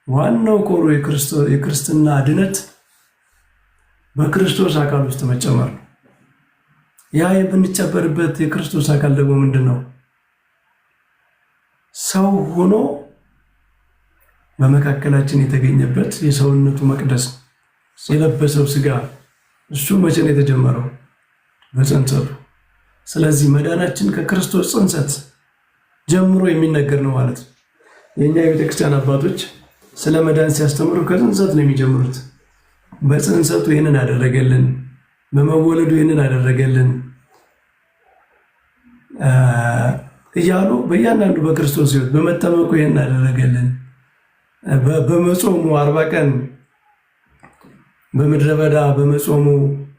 ዋናው ኮሩ የክርስትና ድነት በክርስቶስ አካል ውስጥ መጨመር ነው። ያ የምንጨበርበት የክርስቶስ አካል ደግሞ ምንድነው? ሰው ሆኖ በመካከላችን የተገኘበት የሰውነቱ መቅደስ የለበሰው ስጋ እሱ መቼ ነው የተጀመረው? በጽንሰቱ። ስለዚህ መዳናችን ከክርስቶስ ጽንሰት ጀምሮ የሚነገር ነው ማለት ነው። የኛ የቤተክርስቲያን አባቶች ስለ መዳን ሲያስተምሩ ከጽንሰት ነው የሚጀምሩት። በጽንሰቱ ይህንን አደረገልን፣ በመወለዱ ይህንን አደረገልን እያሉ በእያንዳንዱ በክርስቶስ ሕይወት በመጠመቁ ይህንን አደረገልን፣ በመጾሙ 40 ቀን በምድረ በዳ በመጾሙ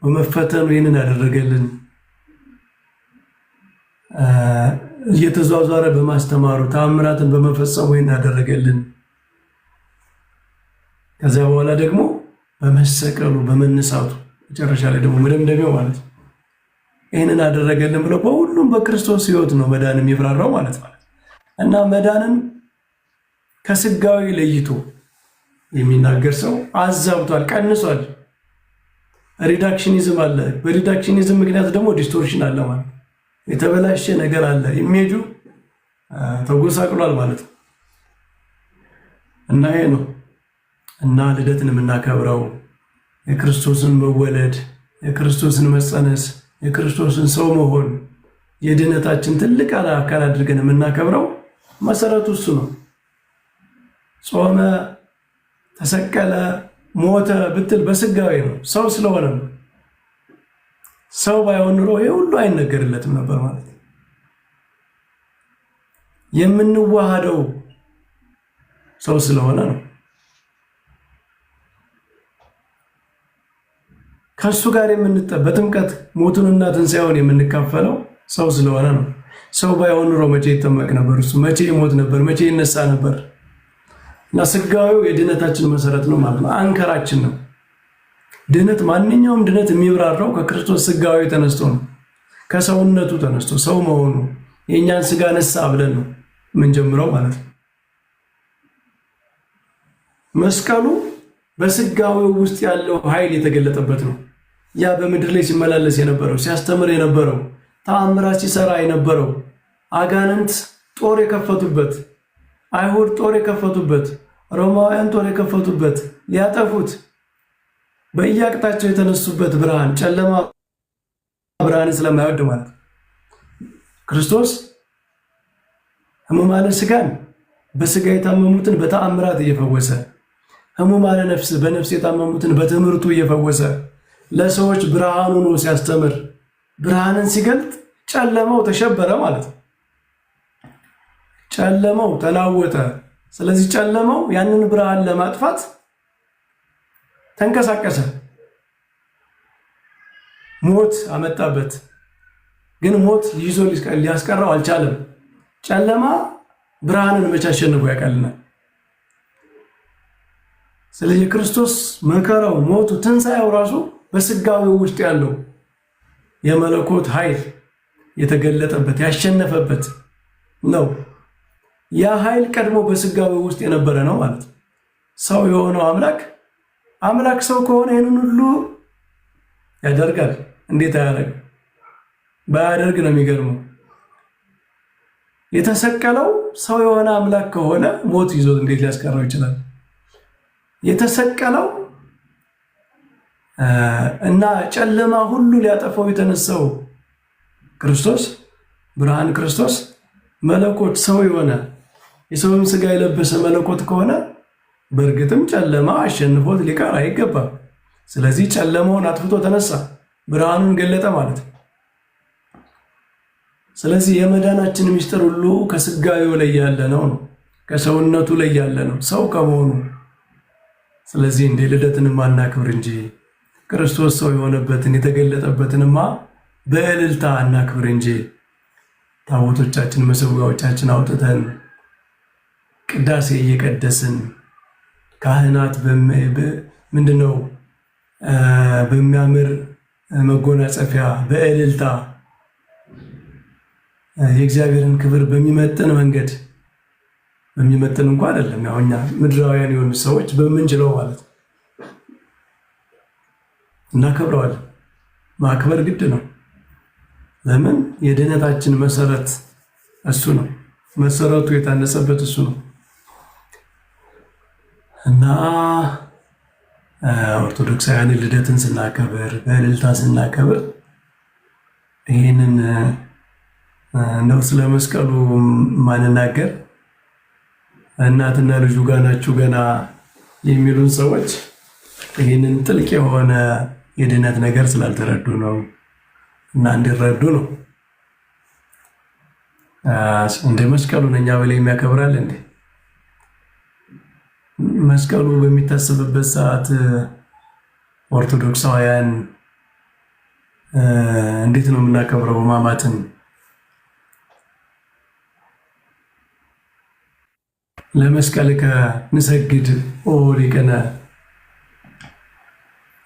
በመፈተኑ ይህንን አደረገልን፣ እየተዟዟረ በማስተማሩ ተአምራትን በመፈጸሙ ይህንን አደረገልን፣ ከዚያ በኋላ ደግሞ በመሰቀሉ በመነሳቱ መጨረሻ ላይ ደግሞ መደምደሚያው ማለት ነው ይህንን አደረገልን ብለው በሁሉም በክርስቶስ ሕይወት ነው መዳን የሚብራራው ማለት ነው። እና መዳንን ከስጋዊ ለይቶ የሚናገር ሰው አዛብቷል፣ ቀንሷል። ሪዳክሽኒዝም አለ። በሪዳክሽኒዝም ምክንያት ደግሞ ዲስቶርሽን አለ ማለት ነው። የተበላሸ ነገር አለ፣ ኢሜጁ ተጎሳቅሏል ማለት ነው። እና ይሄ ነው እና ልደትን የምናከብረው የክርስቶስን መወለድ፣ የክርስቶስን መጸነስ፣ የክርስቶስን ሰው መሆን የድነታችን ትልቅ አካል አድርገን የምናከብረው መሰረቱ እሱ ነው። ጾመ፣ ተሰቀለ፣ ሞተ ብትል በስጋዊ ነው፣ ሰው ስለሆነ ነው። ሰው ባይሆን ኑሮ ይሄ ሁሉ አይነገርለትም ነበር ማለት ነው። የምንዋሃደው ሰው ስለሆነ ነው። ከሱ ጋር በጥምቀት ሞቱንና ትንሣኤውን የምንካፈለው ሰው ስለሆነ ነው። ሰው ባይሆን ኑሮ መቼ ይጠመቅ ነበር? እሱ መቼ ይሞት ነበር? መቼ ይነሳ ነበር? እና ስጋዊው የድነታችን መሰረት ነው ማለት ነው። አንከራችን ነው ድነት። ማንኛውም ድነት የሚብራራው ከክርስቶስ ስጋዊ ተነስቶ ነው። ከሰውነቱ ተነስቶ ሰው መሆኑ የእኛን ስጋ ነሳ ብለን ነው የምንጀምረው ማለት ነው። መስቀሉ በስጋዊው ውስጥ ያለው ኃይል የተገለጠበት ነው። ያ በምድር ላይ ሲመላለስ የነበረው፣ ሲያስተምር የነበረው፣ ተአምራት ሲሰራ የነበረው፣ አጋንንት ጦር የከፈቱበት፣ አይሁድ ጦር የከፈቱበት፣ ሮማውያን ጦር የከፈቱበት፣ ሊያጠፉት በየአቅጣጫው የተነሱበት ብርሃን፣ ጨለማ ብርሃንን ስለማይወድ ማለት ክርስቶስ ሕሙማነ ሥጋን በሥጋ የታመሙትን በተአምራት እየፈወሰ፣ ሕሙማነ ነፍስ በነፍስ የታመሙትን በትምህርቱ እየፈወሰ ለሰዎች ብርሃን ሆኖ ሲያስተምር፣ ብርሃንን ሲገልጥ ጨለማው ተሸበረ ማለት ነው። ጨለማው ተናወጠ። ስለዚህ ጨለማው ያንን ብርሃን ለማጥፋት ተንቀሳቀሰ። ሞት አመጣበት። ግን ሞት ይዞ ሊያስቀረው አልቻለም። ጨለማ ብርሃንን መቼ አሸንፎ ያውቃልና? ስለዚህ የክርስቶስ መከራው፣ ሞቱ፣ ትንሣኤው ራሱ በስጋዊው ውስጥ ያለው የመለኮት ኃይል የተገለጠበት ያሸነፈበት ነው። ያ ኃይል ቀድሞ በስጋዊው ውስጥ የነበረ ነው ማለት ነው። ሰው የሆነው አምላክ ሰው ከሆነ ይህንን ሁሉ ያደርጋል። እንዴት አያደርግ? ባያደርግ ነው የሚገርመው። የተሰቀለው ሰው የሆነ አምላክ ከሆነ ሞት ይዞት እንዴት ሊያስቀረው ይችላል? የተሰቀለው እና ጨለማ ሁሉ ሊያጠፋው የተነሳው ክርስቶስ፣ ብርሃን ክርስቶስ፣ መለኮት ሰው የሆነ የሰውን ስጋ የለበሰ መለኮት ከሆነ በእርግጥም ጨለማ አሸንፎት ሊቀር አይገባም። ስለዚህ ጨለማውን አጥፍቶ ተነሳ፣ ብርሃኑን ገለጠ ማለት ነው። ስለዚህ የመዳናችን ምስጢር ሁሉ ከስጋዊው ላይ ያለ ነው፣ ከሰውነቱ ላይ ያለ ነው፣ ሰው ከመሆኑ። ስለዚህ እንደ ልደትንማ እናክብር እንጂ ክርስቶስ ሰው የሆነበትን የተገለጠበትንማ በእልልታ እናክብር እንጂ ታቦቶቻችን መሰዊያዎቻችን አውጥተን ቅዳሴ እየቀደስን ካህናት ምንድነው በሚያምር መጎናጸፊያ በእልልታ የእግዚአብሔርን ክብር በሚመጥን መንገድ በሚመጥን እንኳን አይደለም። ያው እኛ ምድራውያን የሆኑ ሰዎች በምንችለው ማለት ነው እናከብረዋለን። ማክበር ግድ ነው። ለምን? የድህነታችን መሰረት እሱ ነው። መሰረቱ የታነጸበት እሱ ነው እና ኦርቶዶክሳውያን ልደትን ስናከብር በእልልታ ስናከብር ይህንን ነው ስለ መስቀሉ ማንናገር እናትና ልጁ ጋር ናችሁ ገና የሚሉን ሰዎች ይህንን ጥልቅ የሆነ የድህነት ነገር ስላልተረዱ ነው እና እንዲረዱ ነው። እንደ መስቀሉን እኛ በላይ የሚያከብራል እንዴ? መስቀሉ በሚታሰብበት ሰዓት ኦርቶዶክሳውያን እንዴት ነው የምናከብረው? ሕማማትን ለመስቀልከ ንሰግድ ኦ ሊቅነ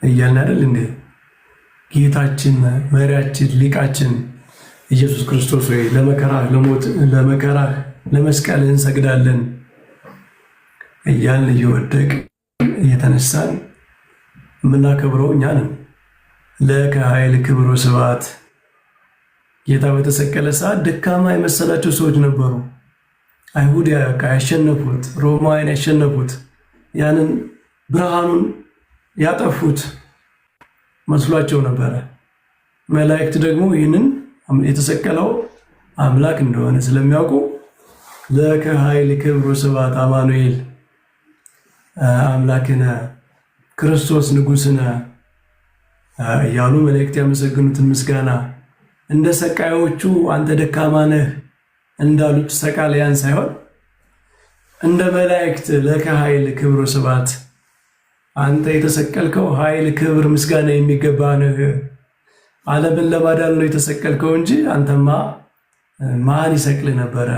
እያልን አይደል እንዴ? ጌታችን መሪያችን ሊቃችን ኢየሱስ ክርስቶስ ሆይ ለመከራህ ለመስቀል እንሰግዳለን እያልን እየወደቅ እየተነሳን የምናከብረው እኛ ነን። ለከ ኃይል ክብር ወስብሐት። ጌታ በተሰቀለ ሰዓት ደካማ የመሰላቸው ሰዎች ነበሩ። አይሁድ ያሸነፉት፣ ሮማውያን ያሸነፉት፣ ያንን ብርሃኑን ያጠፉት መስሏቸው ነበረ። መላእክት ደግሞ ይህንን የተሰቀለው አምላክ እንደሆነ ስለሚያውቁ ለከ ኃይል ክብር ወስብሐት አማኑኤል አምላክነ ክርስቶስ ንጉሥነ እያሉ መላእክት ያመሰግኑትን ምስጋና እንደ ሰቃዮቹ አንተ ደካማ ነህ እንዳሉት ሰቃልያን ሳይሆን እንደ መላእክት ለከ ኃይል ክብር ወስብሐት አንተ የተሰቀልከው ኃይል ክብር ምስጋና የሚገባ ነህ። ዓለምን ለማዳን ነው የተሰቀልከው እንጂ አንተማ ማን ይሰቅል ነበረ?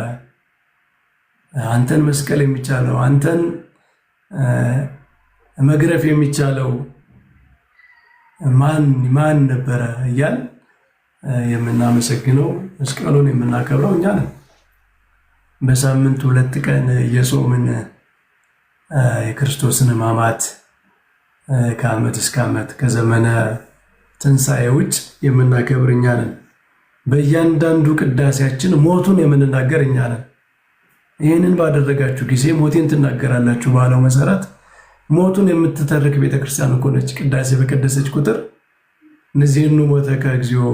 አንተን መስቀል የሚቻለው አንተን መግረፍ የሚቻለው ማን ነበረ? እያል የምናመሰግነው መስቀሉን የምናከብረው እኛ ነን። በሳምንት 2 ቀን እየጾምን የክርስቶስን ሕማማት ከዓመት እስከ ዓመት ከዘመነ ትንሣኤ ውጭ የምናከብር እኛ ነን። በእያንዳንዱ ቅዳሴያችን ሞቱን የምንናገር እኛ ነን። ይህንን ባደረጋችሁ ጊዜ ሞቴን ትናገራላችሁ ባለው መሰረት ሞቱን የምትተርክ ቤተክርስቲያን እኮ ነች። ቅዳሴ በቀደሰች ቁጥር ንዜኑ ሞተከ እግዚኦ፣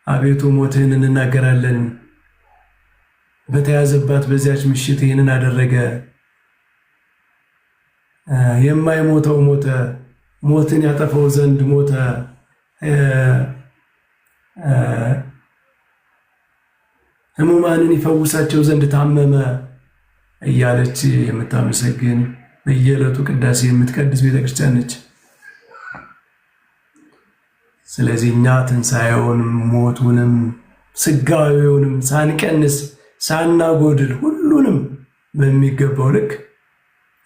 አቤቱ ሞትህን እንናገራለን። በተያዘባት በዚያች ምሽት ይህንን አደረገ። የማይሞተው ሞተ፣ ሞትን ያጠፈው ዘንድ ሞተ፣ ሕሙማንን ይፈውሳቸው ዘንድ ታመመ እያለች የምታመሰግን በየዕለቱ ቅዳሴ የምትቀድስ ቤተክርስቲያን ነች። ስለዚህ እኛ ትንሣኤውንም ሞቱንም ስጋዌውንም ሳንቀንስ ሳናጎድል ሁሉንም በሚገባው ልክ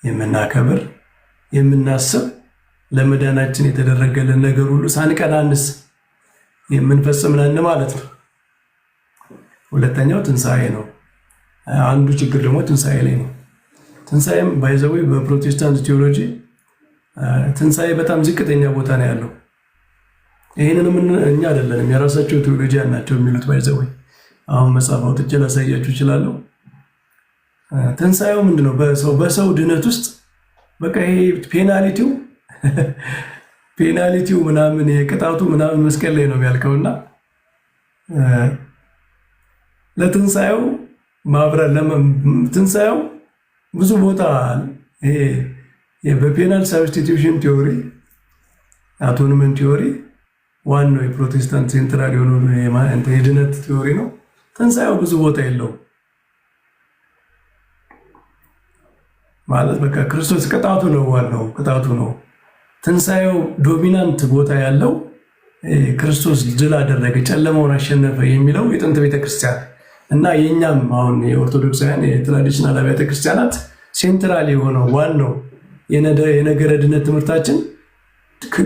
የምናከብር የምናስብ ለመዳናችን የተደረገልን ነገር ሁሉ ሳንቀናንስ የምንፈጽም ነን ማለት ነው። ሁለተኛው ትንሣኤ ነው። አንዱ ችግር ደግሞ ትንሣኤ ላይ ነው። ትንሣኤም ባይዘዌ በፕሮቴስታንት ቴዎሎጂ ትንሣኤ በጣም ዝቅተኛ ቦታ ነው ያለው። ይህንንም እኛ አይደለንም የራሳቸው ቴዎሎጂያን ናቸው የሚሉት። ባይዘዌ አሁን መጽሐፍ አውጥቼ ላሳያችሁ እችላለሁ። ትንሣኤው ምንድነው? በሰው ድነት ውስጥ በቃ ይሄ ፔናልቲው ምናምን የቅጣቱ ምናምን መስቀል ላይ ነው የሚያልቀውና ለትንሣኤው ማብራር ትንሣኤው ብዙ ቦታ ይሄ በፔናል ሳብስቲቱሽን ቲዮሪ አቶንመንት ቲዮሪ ዋናው የፕሮቴስታንት ሴንትራል የሆነ የድነት ቲዮሪ ነው። ትንሣኤው ብዙ ቦታ የለውም ማለት በቃ ክርስቶስ ቅጣቱ ነው፣ ዋናው ቅጣቱ ነው። ትንሣኤው ዶሚናንት ቦታ ያለው ክርስቶስ ድል አደረገ፣ ጨለማውን አሸነፈ የሚለው የጥንት ቤተክርስቲያን እና የኛም አሁን የኦርቶዶክሳውያን የትራዲሽናል አብያተ ክርስቲያናት ሴንትራል የሆነው ዋናው የነገረ ድነት ትምህርታችን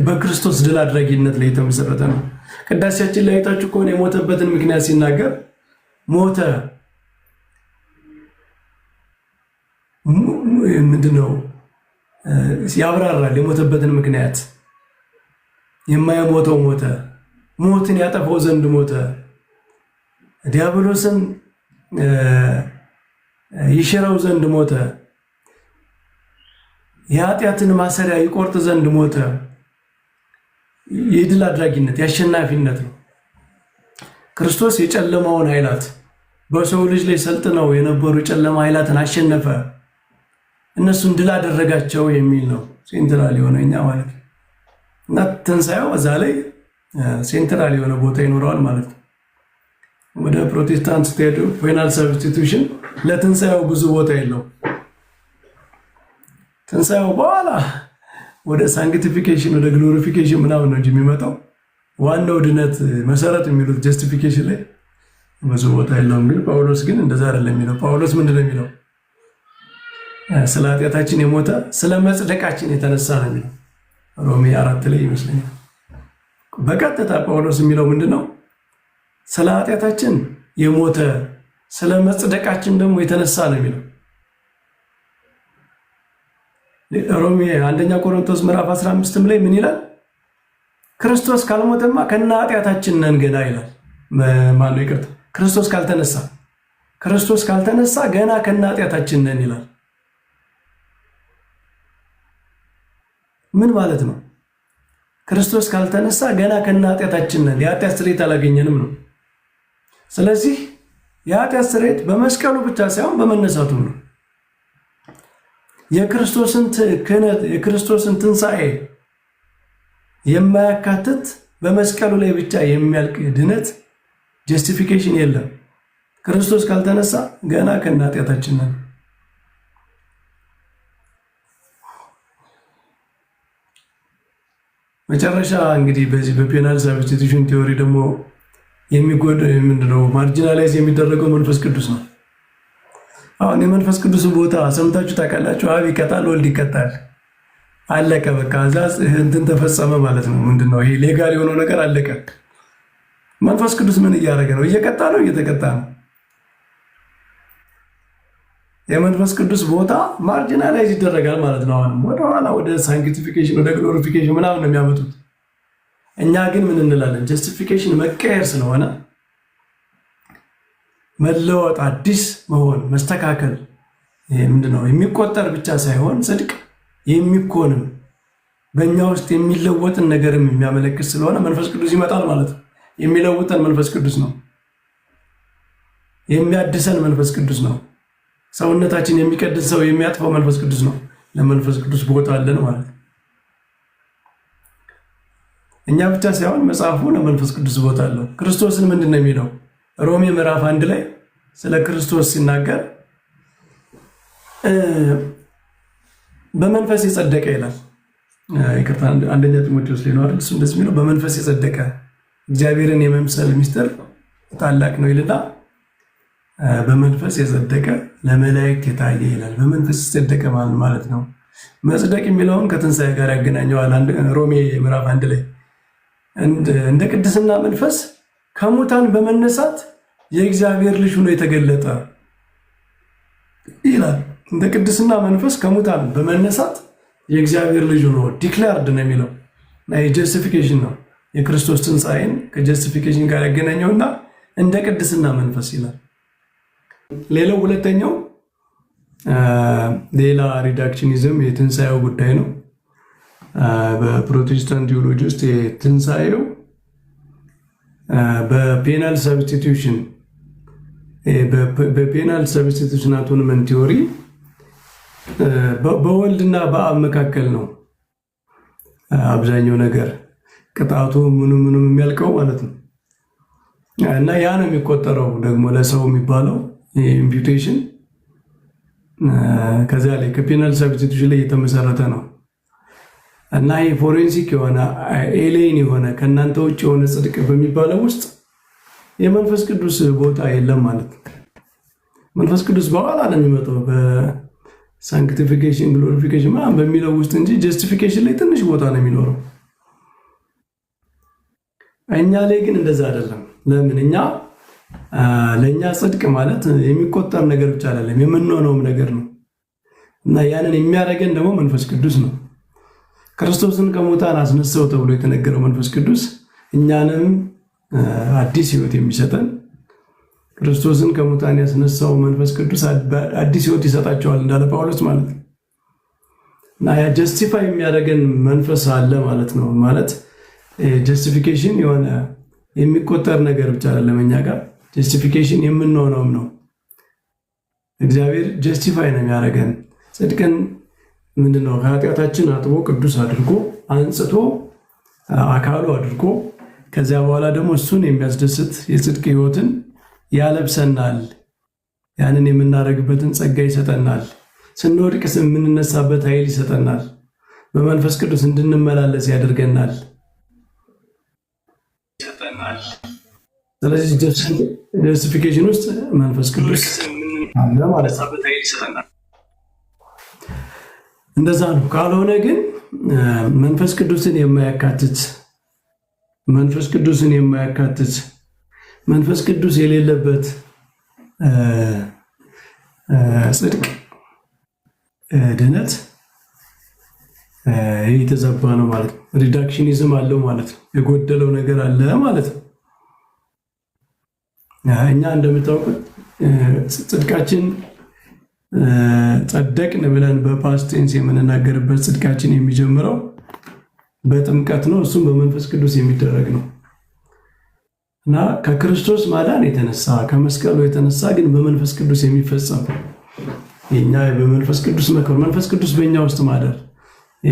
በክርስቶስ ድል አድራጊነት ላይ የተመሰረተ ነው። ቅዳሴያችን ላይ አይታችሁ ከሆነ የሞተበትን ምክንያት ሲናገር ሞተ ምንድነው ያብራራል የሞተበትን ምክንያት። የማይሞተው ሞተ፣ ሞትን ያጠፋው ዘንድ ሞተ፣ ዲያብሎስን ይሽረው ዘንድ ሞተ፣ የኃጢአትን ማሰሪያ ይቆርጥ ዘንድ ሞተ። የድል አድራጊነት የአሸናፊነት ነው። ክርስቶስ የጨለማውን ኃይላት በሰው ልጅ ላይ ሰልጥነው የነበሩ የጨለማ ኃይላትን አሸነፈ፣ እነሱን ድል አደረጋቸው የሚል ነው ሴንትራል የሆነ እኛ ማለት ነው። እና ትንሣኤው እዛ ላይ ሴንትራል የሆነ ቦታ ይኖረዋል ማለት ነው። ወደ ፕሮቴስታንት ስትሄዱ ፔናል ሰብስቲቱሽን ለትንሣኤው ብዙ ቦታ የለው። ትንሣኤው በኋላ ወደ ሳንክቲፊኬሽን ወደ ግሎሪፊኬሽን ምናምን ነው እንጂ የሚመጣው ዋናው ድነት መሰረት የሚሉት ጀስቲፊኬሽን ላይ ብዙ ቦታ የለውም። ግን ጳውሎስ ግን እንደዛ አይደለም የሚለው። ጳውሎስ ምንድነው የሚለው? ስለ ኃጢአታችን የሞተ ስለ መጽደቃችን የተነሳ ነው የሚለው ሮሜ 4 ላይ ይመስለኛል። በቀጥታ ጳውሎስ የሚለው ምንድነው? ስለ ኃጢአታችን የሞተ ስለ መጽደቃችን ደግሞ የተነሳ ነው የሚለው። ሮሜ 1 ቆሮንቶስ ምዕራፍ 15 ላይ ምን ይላል? ክርስቶስ ካልሞተማ ከነ ኃጢአታችን ነን ገና ይላል። ማነው ይቅርታ፣ ክርስቶስ ካልተነሳ ገና ከነ ኃጢአታችን ነን ይላል። ምን ማለት ነው? ክርስቶስ ካልተነሳ ገና ከነ ኃጢአታችን ነን፣ የኃጢአት ስርየት አላገኘንም ነው። ስለዚህ የኃጢአት ስርየት በመስቀሉ ብቻ ሳይሆን በመነሳቱ ነው። የክርስቶስን ክህነት የክርስቶስን ትንሣኤ የማያካትት በመስቀሉ ላይ ብቻ የሚያልቅ ድነት ጀስቲፊኬሽን የለም። ክርስቶስ ካልተነሳ ገና ከነ ኃጢአታችን ነን። መጨረሻ እንግዲህ በዚህ በፔናል ሰብስቲቱሽን ቲዮሪ ደግሞ ምንድነው ማርጂናላይዝ የሚደረገው መንፈስ ቅዱስ ነው። አሁን የመንፈስ ቅዱስን ቦታ ሰምታችሁ ታውቃላችሁ? አብ ይቀጣል፣ ወልድ ይቀጣል፣ አለቀ በቃ እዛ እንትን ተፈጸመ ማለት ነው። ምንድነው ይሄ ሌጋል የሆነው ነገር አለቀ። መንፈስ ቅዱስ ምን እያደረገ ነው? እየቀጣ ነው፣ እየተቀጣ ነው። የመንፈስ ቅዱስ ቦታ ማርጂናላይዝ ይደረጋል ማለት ነው። አሁንም ወደኋላ ወደ ሳንክቲፊኬሽን ወደ ግሎሪፊኬሽን ምናምን ነው የሚያመጡት። እኛ ግን ምን እንላለን? ጀስቲፊኬሽን መቀየር ስለሆነ መለወጥ፣ አዲስ መሆን፣ መስተካከል ምንድነው የሚቆጠር ብቻ ሳይሆን ጽድቅ የሚኮንም በእኛ ውስጥ የሚለወጥን ነገርም የሚያመለክት ስለሆነ መንፈስ ቅዱስ ይመጣል ማለት ነው። የሚለውጠን መንፈስ ቅዱስ ነው። የሚያድሰን መንፈስ ቅዱስ ነው። ሰውነታችን የሚቀድስ ሰው የሚያጥፈው መንፈስ ቅዱስ ነው። ለመንፈስ ቅዱስ ቦታ አለን ማለት ነው። እኛ ብቻ ሳይሆን መጽሐፉ ለመንፈስ ቅዱስ ቦታ አለው። ክርስቶስን ምንድን ነው የሚለው? ሮሜ ምዕራፍ 1 ላይ ስለ ክርስቶስ ሲናገር በመንፈስ የጸደቀ ይላል። ይቅርታ 1 ጢሞቴዎስ ላይ ነው አይደል? እሱ እንደዚህ የሚለው በመንፈስ የጸደቀ እግዚአብሔርን የመምሰል ሚስጥር ታላቅ ነው ይልና በመንፈስ የጸደቀ ለመላእክት የታየ ይላል። በመንፈስ የጸደቀ ማለት ነው። መጽደቅ የሚለውን ከትንሣኤ ጋር ያገናኘዋል። ሮሜ ምዕራፍ 1 ላይ እንደ ቅድስና መንፈስ ከሙታን በመነሳት የእግዚአብሔር ልጅ ሆኖ የተገለጠ ይላል። እንደ ቅድስና መንፈስ ከሙታን በመነሳት የእግዚአብሔር ልጅ ሆኖ ዲክላርድ ነው የሚለው እና የጀስቲፊኬሽን ነው። የክርስቶስ ትንሣኤን ከጀስቲፊኬሽን ጋር ያገናኘውና እንደ ቅድስና መንፈስ ይላል። ሌላው ሁለተኛው ሌላ ሪዳክሽኒዝም የትንሣኤው ጉዳይ ነው። በፕሮቴስታንት ቲዮሎጂ ውስጥ የትንሣኤው በፔናል ሰብስቲቱሽን በፔናል ሰብስቲቱሽን አቶንመንት ቲዮሪ በወልድና በአብ መካከል ነው አብዛኛው ነገር ቅጣቱ ምኑ የሚያልቀው ማለት ነው። እና ያ ነው የሚቆጠረው ደግሞ ለሰው የሚባለው ኢምፒዩቴሽን ከዚያ ላይ ከፔናል ሰብስቲቱሽን ላይ የተመሰረተ ነው። እና ይሄ ፎሬንሲክ የሆነ ኤሌን የሆነ ከእናንተ ውጭ የሆነ ጽድቅ በሚባለው ውስጥ የመንፈስ ቅዱስ ቦታ የለም ማለት ነው። መንፈስ ቅዱስ በኋላ ነው የሚመጣው በሳንክቲፊኬሽን ግሎሪፊኬሽን ምናምን በሚለው ውስጥ እንጂ ጀስቲፊኬሽን ላይ ትንሽ ቦታ ነው የሚኖረው። እኛ ላይ ግን እንደዛ አይደለም። ለምን? ለእኛ ጽድቅ ማለት የሚቆጠር ነገር ብቻ አይደለም፣ የምንሆነውም ነገር ነው። እና ያንን የሚያደርገን ደግሞ መንፈስ ቅዱስ ነው። ክርስቶስን ከሙታን አስነሳው ተብሎ የተነገረው መንፈስ ቅዱስ እኛንም አዲስ ህይወት የሚሰጠን ክርስቶስን ከሙታን ያስነሳው መንፈስ ቅዱስ አዲስ ህይወት ይሰጣቸዋል እንዳለ ጳውሎስ ማለት ነው። እና ያ ጀስቲፋይ የሚያደርገን መንፈስ አለ ማለት ነው። ማለት ጀስቲፊኬሽን የሆነ የሚቆጠር ነገር ብቻ አይደለም። እኛ ጋር ጀስቲፊኬሽን የምንሆነውም ነው። እግዚአብሔር ጀስቲፋይ ነው የሚያደርገን። ጽድቅን ምንድነው? ከኃጢአታችን አጥቦ ቅዱስ አድርጎ አንጽቶ አካሉ አድርጎ ከዚያ በኋላ ደግሞ እሱን የሚያስደስት የጽድቅ ህይወትን ያለብሰናል። ያንን የምናደርግበትን ጸጋ ይሰጠናል። ስንወድቅ የምንነሳበት ኃይል ይሰጠናል። በመንፈስ ቅዱስ እንድንመላለስ ያደርገናል። ስለዚህ ጀስቲፊኬሽን ውስጥ መንፈስ ቅዱስ አለ ማለት ነው። እንደዛ ነው። ካልሆነ ግን መንፈስ ቅዱስን የማያካትት መንፈስ ቅዱስ የሌለበት ጽድቅ፣ ድነት የተዛባ ነው ማለት ነው። ሪዳክሽኒዝም አለው ማለት ነው። የጎደለው ነገር አለ ማለት ነው። እኛ እንደምታውቁት ጽድቃችን ጸደቅን ብለን በፓስት ቴንስ የምንናገርበት ጽድቃችን የሚጀምረው በጥምቀት ነው። እሱም በመንፈስ ቅዱስ የሚደረግ ነው እና ከክርስቶስ ማዳን የተነሳ ከመስቀሉ የተነሳ ግን በመንፈስ ቅዱስ የሚፈጸም የኛ በመንፈስ ቅዱስ መከር፣ መንፈስ ቅዱስ በእኛ ውስጥ ማደር፣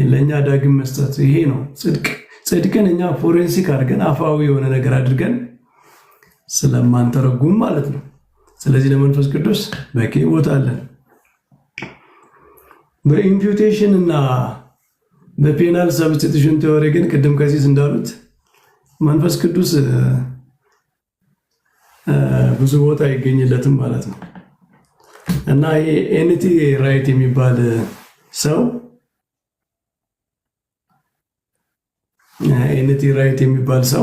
ለእኛ ዳግም መስጠት፣ ይሄ ነው ጽድቅ። ጽድቅን እኛ ፎሬንሲክ አድርገን አፋዊ የሆነ ነገር አድርገን ስለማንተረጉም ማለት ነው። ስለዚህ ለመንፈስ ቅዱስ በቂ ቦታ አለን። በኢምፒውቴሽን እና በፔናል ሰብስቲቱሽን ቴዎሪ ግን ቅድም ከዚህ እንዳሉት መንፈስ ቅዱስ ብዙ ቦታ አይገኝለትም ማለት ነው እና ይሄ ኤንቲ ራይት የሚባል ሰው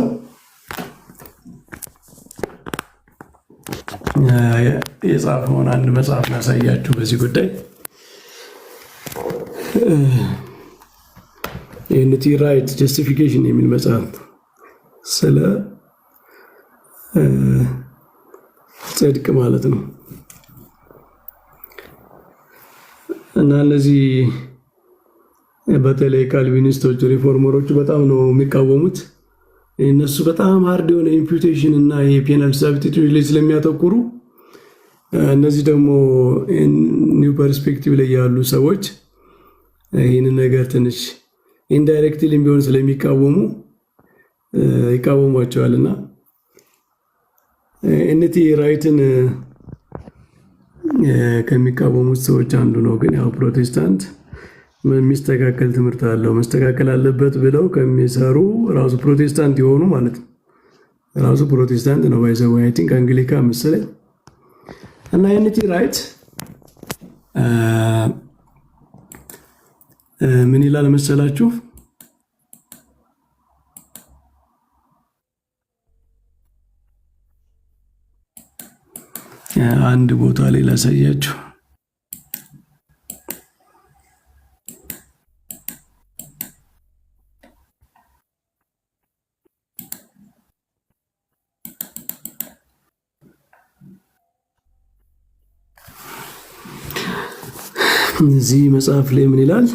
የጻፈውን አንድ መጽሐፍ ላሳያችሁ በዚህ ጉዳይ። ኤንቲ ራይት ጀስቲፊኬሽን የሚል መጽሐፍ ስለ ጽድቅ ማለት ነው እና እነዚህ በተለይ ካልቪኒስቶች፣ ሪፎርመሮቹ በጣም ነው የሚቃወሙት። እነሱ በጣም ሃርድ የሆነ ኢምፒውቴሽን እና የፔናል ሳብስቲቱሽን ላይ ስለሚያተኩሩ፣ እነዚህ ደግሞ ኒው ፐርስፔክቲቭ ላይ ያሉ ሰዎች ይህንን ነገር ትንሽ ኢንዳይሬክትሊ ቢሆን ስለሚቃወሙ ይቃወሟቸዋልና ኤንቲ ራይትን ከሚቃወሙት ሰዎች አንዱ ነው። ግን ያው ፕሮቴስታንት የሚስተካከል ትምህርት አለው መስተካከል አለበት ብለው ከሚሰሩ ራሱ ፕሮቴስታንት የሆኑ ማለት ነው። ራሱ ፕሮቴስታንት ነው ባይዘው አይ ቲንክ አንግሊካ መሰለኝ። እና ኤንቲ ራይት ምን ይላል መሰላችሁ? አንድ ቦታ ላይ ላሳያችሁ። እዚህ መጽሐፍ ላይ ምን ይላል?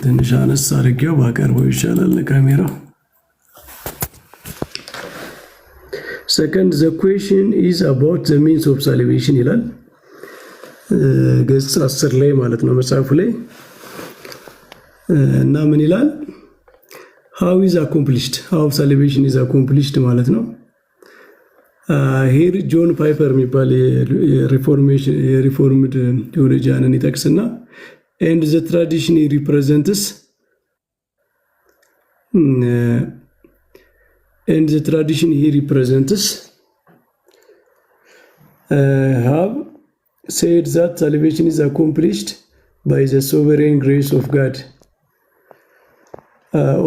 ትንሽ አነስ አድርጌው ባቀርበው ይሻላል ለካሜራው። Second, the question is about the means of salvation ይላል ገጽ 10 ላይ ማለት ነው መጽሐፉ ላይ። እና ምን ይላል? how is accomplished, how salvation is accomplished ማለት ነው። ሄር ጆን ፓይፐር የሚባል የሪፎርምድ ቴዎሎጂያንን ይጠቅስና and the tradition he represents have said that salvation is accomplished by the sovereign grace of God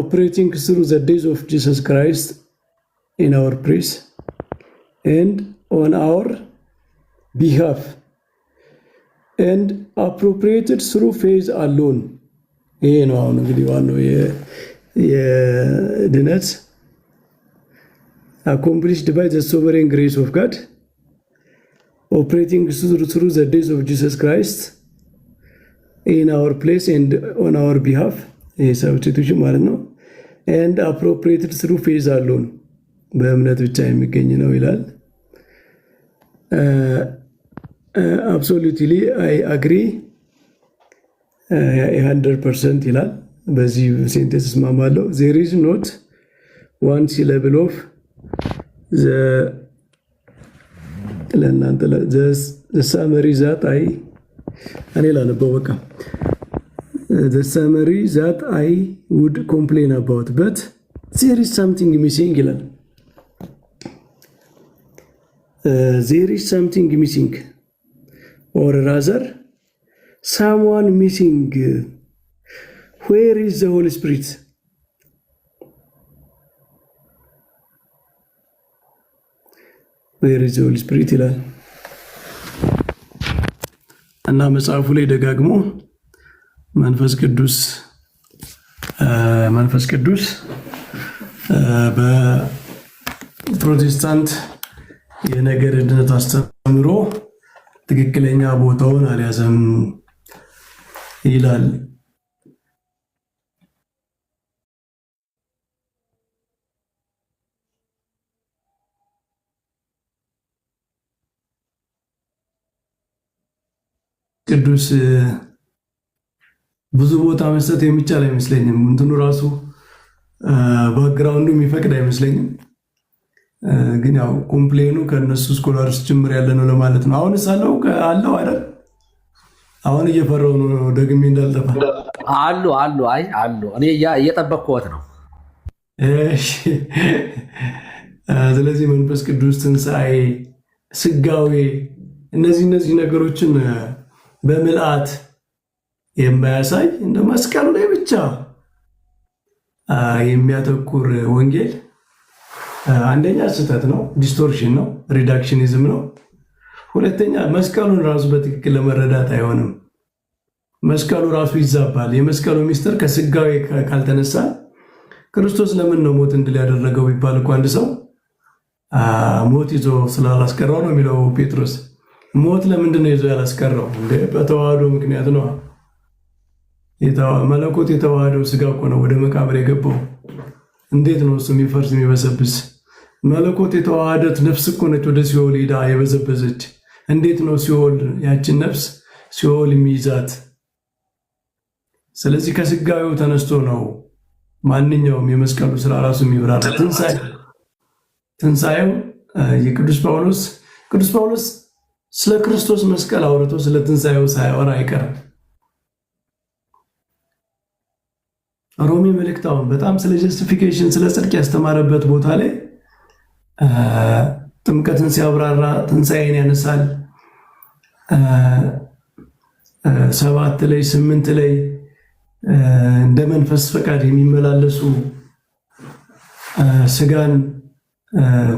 operating through the death of Jesus Christ in our praise and on our behalf and appropriated through faith alone. ይሄ ነው አሁን እንግዲህ ዋናው የድነት accomplished by the sovereign grace of God operating through the death of Jesus Christ in our place and on our behalf. substitution ማለት ነው and appropriated through faith alone በእምነት ብቻ የሚገኝ ነው ይላል። absolutely I agree 100% ይላል። በዚህ ሴንቴንስ ማማለው there is not one syllable of the summary that እኔ ላነበው በቃ the summary that I would complain about but there is something missing ይላል። there is something missing or rather someone missing. Where is the Holy Spirit? Where is the Holy Spirit ይላል እና መጽሐፉ ላይ ደጋግሞ መንፈስ ቅዱስ በፕሮቴስታንት የነገር ድነት አስተምሮ ትክክለኛ ቦታውን አልያዘም ይላል። ቅዱስ ብዙ ቦታ መስጠት የሚቻል አይመስለኝም። እንትኑ ራሱ ባክግራውንዱ የሚፈቅድ አይመስለኝም። ግን ያው ኮምፕሌኑ ከነሱ ስኮላርስ ጭምር ያለ ነው ለማለት ነው። አሁንስ አለው አይደል? አሁን እየፈራው ነው ደግሜ እንዳልጠፋ አሉ እኔ እየጠበቅኩት ነው። እሺ ስለዚህ መንፈስ ቅዱስ ትንሣኤ፣ ስጋዌ እነዚህ ነገሮችን በምልአት የማያሳይ እንደ መስቀሉ ላይ ብቻ የሚያተኩር ወንጌል አንደኛ ስህተት ነው፣ ዲስቶርሽን ነው፣ ሪዳክሽኒዝም ነው። ሁለተኛ መስቀሉን ራሱ በትክክል ለመረዳት አይሆንም። መስቀሉ ራሱ ይዛባል። የመስቀሉ ሚስጥር ከስጋዊ ካልተነሳ ክርስቶስ ለምን ነው ሞት እንድል ያደረገው ቢባል እኮ አንድ ሰው ሞት ይዞ ስላላስቀረው ነው የሚለው ጴጥሮስ። ሞት ለምንድን ነው ይዞ ያላስቀረው? በተዋህዶ ምክንያት ነው። መለኮት የተዋህደው ስጋ እኮ ነው ወደ መቃብር የገባው። እንዴት ነው እሱ የሚፈርስ የሚበሰብስ? መለኮት የተዋሃደት ነፍስ እኮ ነች ወደ ሲኦል ሄዳ የበዘበዘች። እንዴት ነው ሲኦል ያችን ነፍስ ሲኦል የሚይዛት? ስለዚህ ከስጋዊው ተነስቶ ነው ማንኛውም የመስቀሉ ስራ ራሱ የሚብራራ። ትንሣኤው የቅዱስ ጳውሎስ ስለ ክርስቶስ መስቀል አውርቶ ስለ ትንሣኤው ሳያወራ አይቀርም። ሮሜ መልእክታውን በጣም ስለ ጀስቲፊኬሽን ስለ ጽድቅ ያስተማረበት ቦታ ላይ ጥምቀትን ሲያብራራ ትንሣኤን ያነሳል። 7 ላይ 8 ላይ እንደ መንፈስ ፈቃድ የሚመላለሱ ስጋን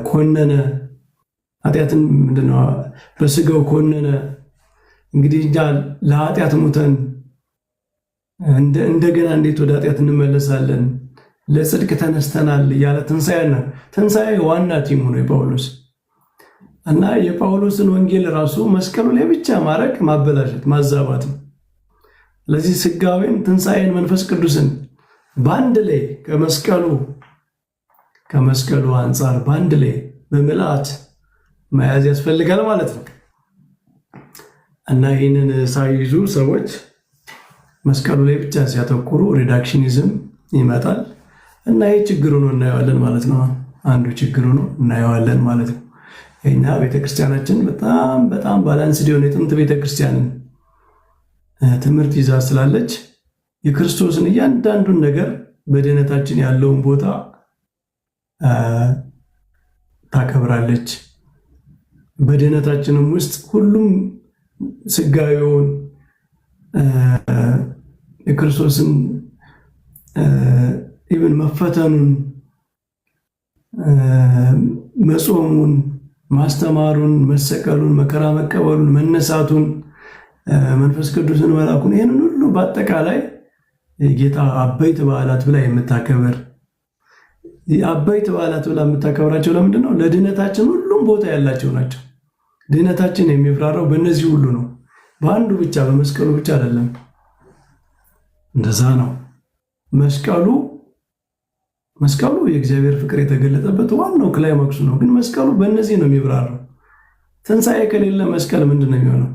ኮነነ፣ ኃጢአትን ምንድነው በስጋው ኮነነ። እንግዲህ እኛ ለኃጢአት ሙተን እንደገና እንዴት ወደ ኃጢአት እንመለሳለን? ለጽድቅ ተነስተናል እያለ ትንሣኤ ዋና ቲሙ ነው የጳውሎስ እና የጳውሎስን ወንጌል ራሱ መስቀሉ ላይ ብቻ ማድረግ ማበላሸት ማዛባት ነው። ለዚህ ስጋዌን ትንሣኤን መንፈስ ቅዱስን በአንድ ላይ ከመስቀሉ አንጻር በአንድ ላይ በምልአት መያዝ ያስፈልጋል ማለት ነው እና ይህንን ሳይዙ ሰዎች መስቀሉ ላይ ብቻ ሲያተኩሩ ሪዳክሽኒዝም ይመጣል እና ይህ ችግሩ ነው እናየዋለን ማለት ነው። አንዱ ችግሩ ነው እናየዋለን ማለት ነው። የኛ ቤተክርስቲያናችን በጣም ባላንስ ሊሆን የጥንት ቤተክርስቲያንን ትምህርት ይዛ ስላለች የክርስቶስን እያንዳንዱን ነገር በድህነታችን ያለውን ቦታ ታከብራለች። በድህነታችንም ውስጥ ሁሉም ስጋዊውን የክርስቶስን ኢቭን መፈተኑን መጾሙን፣ ማስተማሩን፣ መሰቀሉን፣ መከራ መቀበሉን፣ መነሳቱን፣ መንፈስ ቅዱስን መላኩን ይህንን ሁሉ በአጠቃላይ ጌታ አበይት በዓላት ብላ የምታከብር አበይት በዓላት ብላ የምታከብራቸው ለምንድን ነው? ለድህነታችን ሁሉም ቦታ ያላቸው ናቸው። ድህነታችን የሚብራራው በእነዚህ ሁሉ ነው። በአንዱ ብቻ በመስቀሉ ብቻ አይደለም። እንደዛ ነው። መስቀሉ የእግዚአብሔር ፍቅር የተገለጠበት ዋናው ክላይማክሱ ነው። ግን መስቀሉ በእነዚህ ነው የሚብራራው። ትንሣኤ ከሌለ መስቀል ምንድን ነው የሚሆነው?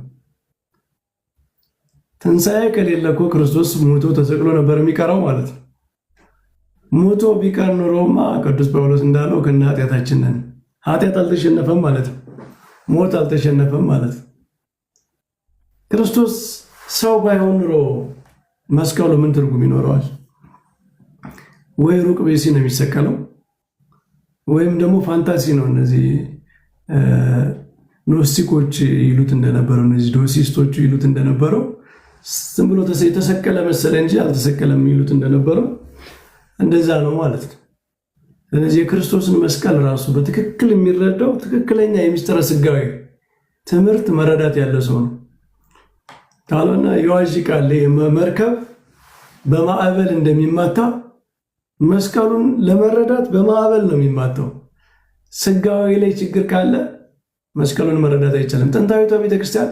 ትንሣኤ ከሌለ እኮ ክርስቶስ ሞቶ ተሰቅሎ ነበር የሚቀረው ማለት ነው። ሞቶ ቢቀር ኖሮማ ቅዱስ ጳውሎስ እንዳለው ከነ ኃጢአታችን ነን። ኃጢአት አልተሸነፈም ማለት ነው። ሞት አልተሸነፈም ማለት ነው። ክርስቶስ ሰው ባይሆን ኖሮ መስቀሉ ምን ትርጉም ይኖረዋል? ወይ ሩቅ ቤሲ ነው የሚሰቀለው፣ ወይም ደግሞ ፋንታሲ ነው። እነዚህ ኖስቲኮች ይሉት እንደነበረው፣ እነዚህ ዶሲስቶቹ ይሉት እንደነበረው ዝም ብሎ የተሰቀለ መሰለ እንጂ አልተሰቀለም ይሉት እንደነበረው እንደዛ ነው ማለት ነው። ስለዚህ የክርስቶስን መስቀል ራሱ በትክክል የሚረዳው ትክክለኛ የሚስጥረ ሥጋዌ ትምህርት መረዳት ያለ ሰው ነው። ካልሆነ ይዋዥቃል። መርከብ በማዕበል እንደሚማታ መስቀሉን ለመረዳት በማዕበል ነው የሚማታው። ሥጋዌ ላይ ችግር ካለ መስቀሉን መረዳት አይቻልም። ጥንታዊቷ ቤተክርስቲያን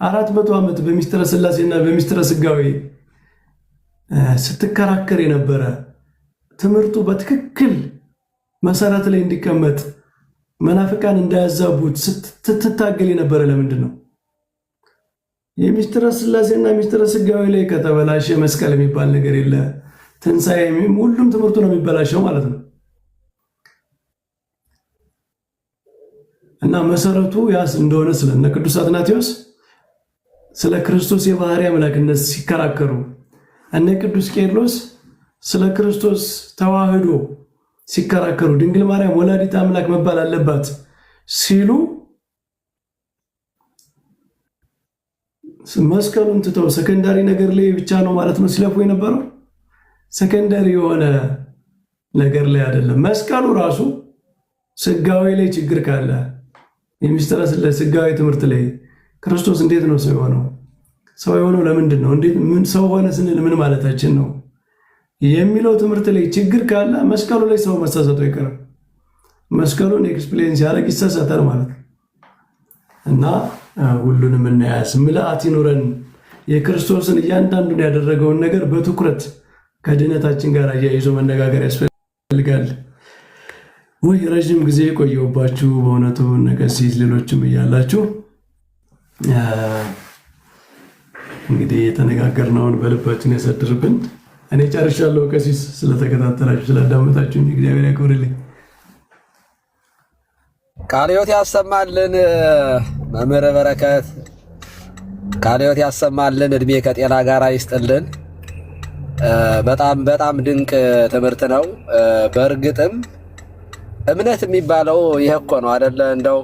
400 ዓመት በሚስጥረ ሥላሴና በሚስጥረ ሥጋዌ ስትከራከር የነበረ ትምህርቱ በትክክል መሰረት ላይ እንዲቀመጥ መናፍቃን እንዳያዛቡት ስትታገል የነበረ ለምንድን ነው? የሚስጥረ ሥላሴና ሚስጥረ ሥጋዌ ላይ ከተበላሸ መስቀል የሚባል ነገር የለ። ትንሣኤ ሁሉም ትምህርቱ ነው የሚበላሸው ማለት ነው። እና መሰረቱ ያስ እንደሆነ ስለነ ቅዱስ አትናቴዎስ ስለ ክርስቶስ የባህሪ አምላክነት ሲከራከሩ፣ እነ ቅዱስ ቄርሎስ ስለ ክርስቶስ ተዋህዶ ሲከራከሩ፣ ድንግል ማርያም ወላዲት አምላክ መባል አለባት ሲሉ መስቀሉን ትተው ሰከንዳሪ ነገር ላይ ብቻ ነው ማለት ነው ሲለፉ የነበረው። ሰከንዳሪ የሆነ ነገር ላይ አይደለም። መስቀሉ ራሱ ሥጋዌ ላይ ችግር ካለ የሚስጥረ ሥላሴ ሥጋዌ ትምህርት ላይ ክርስቶስ እንዴት ነው ሰው የሆነው? ሰው የሆነው ለምንድን ነው? እንዴት ምን ሰው ሆነ ስንል ምን ማለታችን ነው የሚለው ትምህርት ላይ ችግር ካለ መስቀሉ ላይ ሰው መሳሳቱ አይቀርም። መስቀሉን ኤክስፕሌን ሲያደርግ ይሳሳታል ማለት ነው። እና ሁሉንም እናያዝ፣ ምልአት ይኑረን። የክርስቶስን እያንዳንዱን ያደረገውን ነገር በትኩረት ከድህነታችን ጋር አያይዞ መነጋገር ያስፈልጋል። ወይ ረዥም ጊዜ ቆየሁባችሁ በእውነቱ ነቀሲስ፣ ሌሎችም እያላችሁ እንግዲህ የተነጋገርነውን በልባችን ያሳድርብን። እኔ ጨርሻለሁ። ቀሲስ ስለተከታተላችሁ ስላዳመጣችሁ እግዚአብሔር ያክብርልኝ። ቃለ ሕይወት ያሰማልን። መምህረ በረከት ቃለ ሕይወት ያሰማልን። እድሜ ከጤና ጋር ይስጥልን። በጣም በጣም ድንቅ ትምህርት ነው። በእርግጥም እምነት የሚባለው ይሄ እኮ ነው አይደለ? እንደው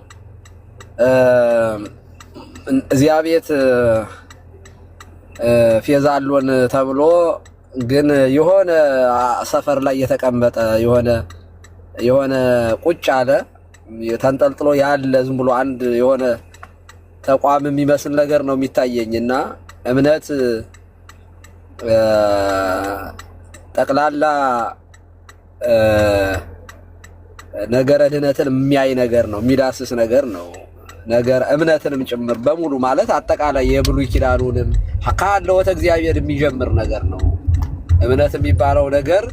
እዚያ ቤት ፌዛሎን ተብሎ ግን የሆነ ሰፈር ላይ የተቀመጠ የሆነ ቁጭ አለ ተንጠልጥሎ ያለ ዝም ብሎ አንድ የሆነ ተቋም የሚመስል ነገር ነው የሚታየኝና እምነት ጠቅላላ ነገረ ድህነትን የሚያይ ነገር ነው፣ የሚዳስስ ነገር ነው። ነገር እምነትንም ጭምር በሙሉ ማለት አጠቃላይ የብሉይ ኪዳኑንም ካለወተ እግዚአብሔር የሚጀምር ነገር ነው። እምነት የሚባለው ነገር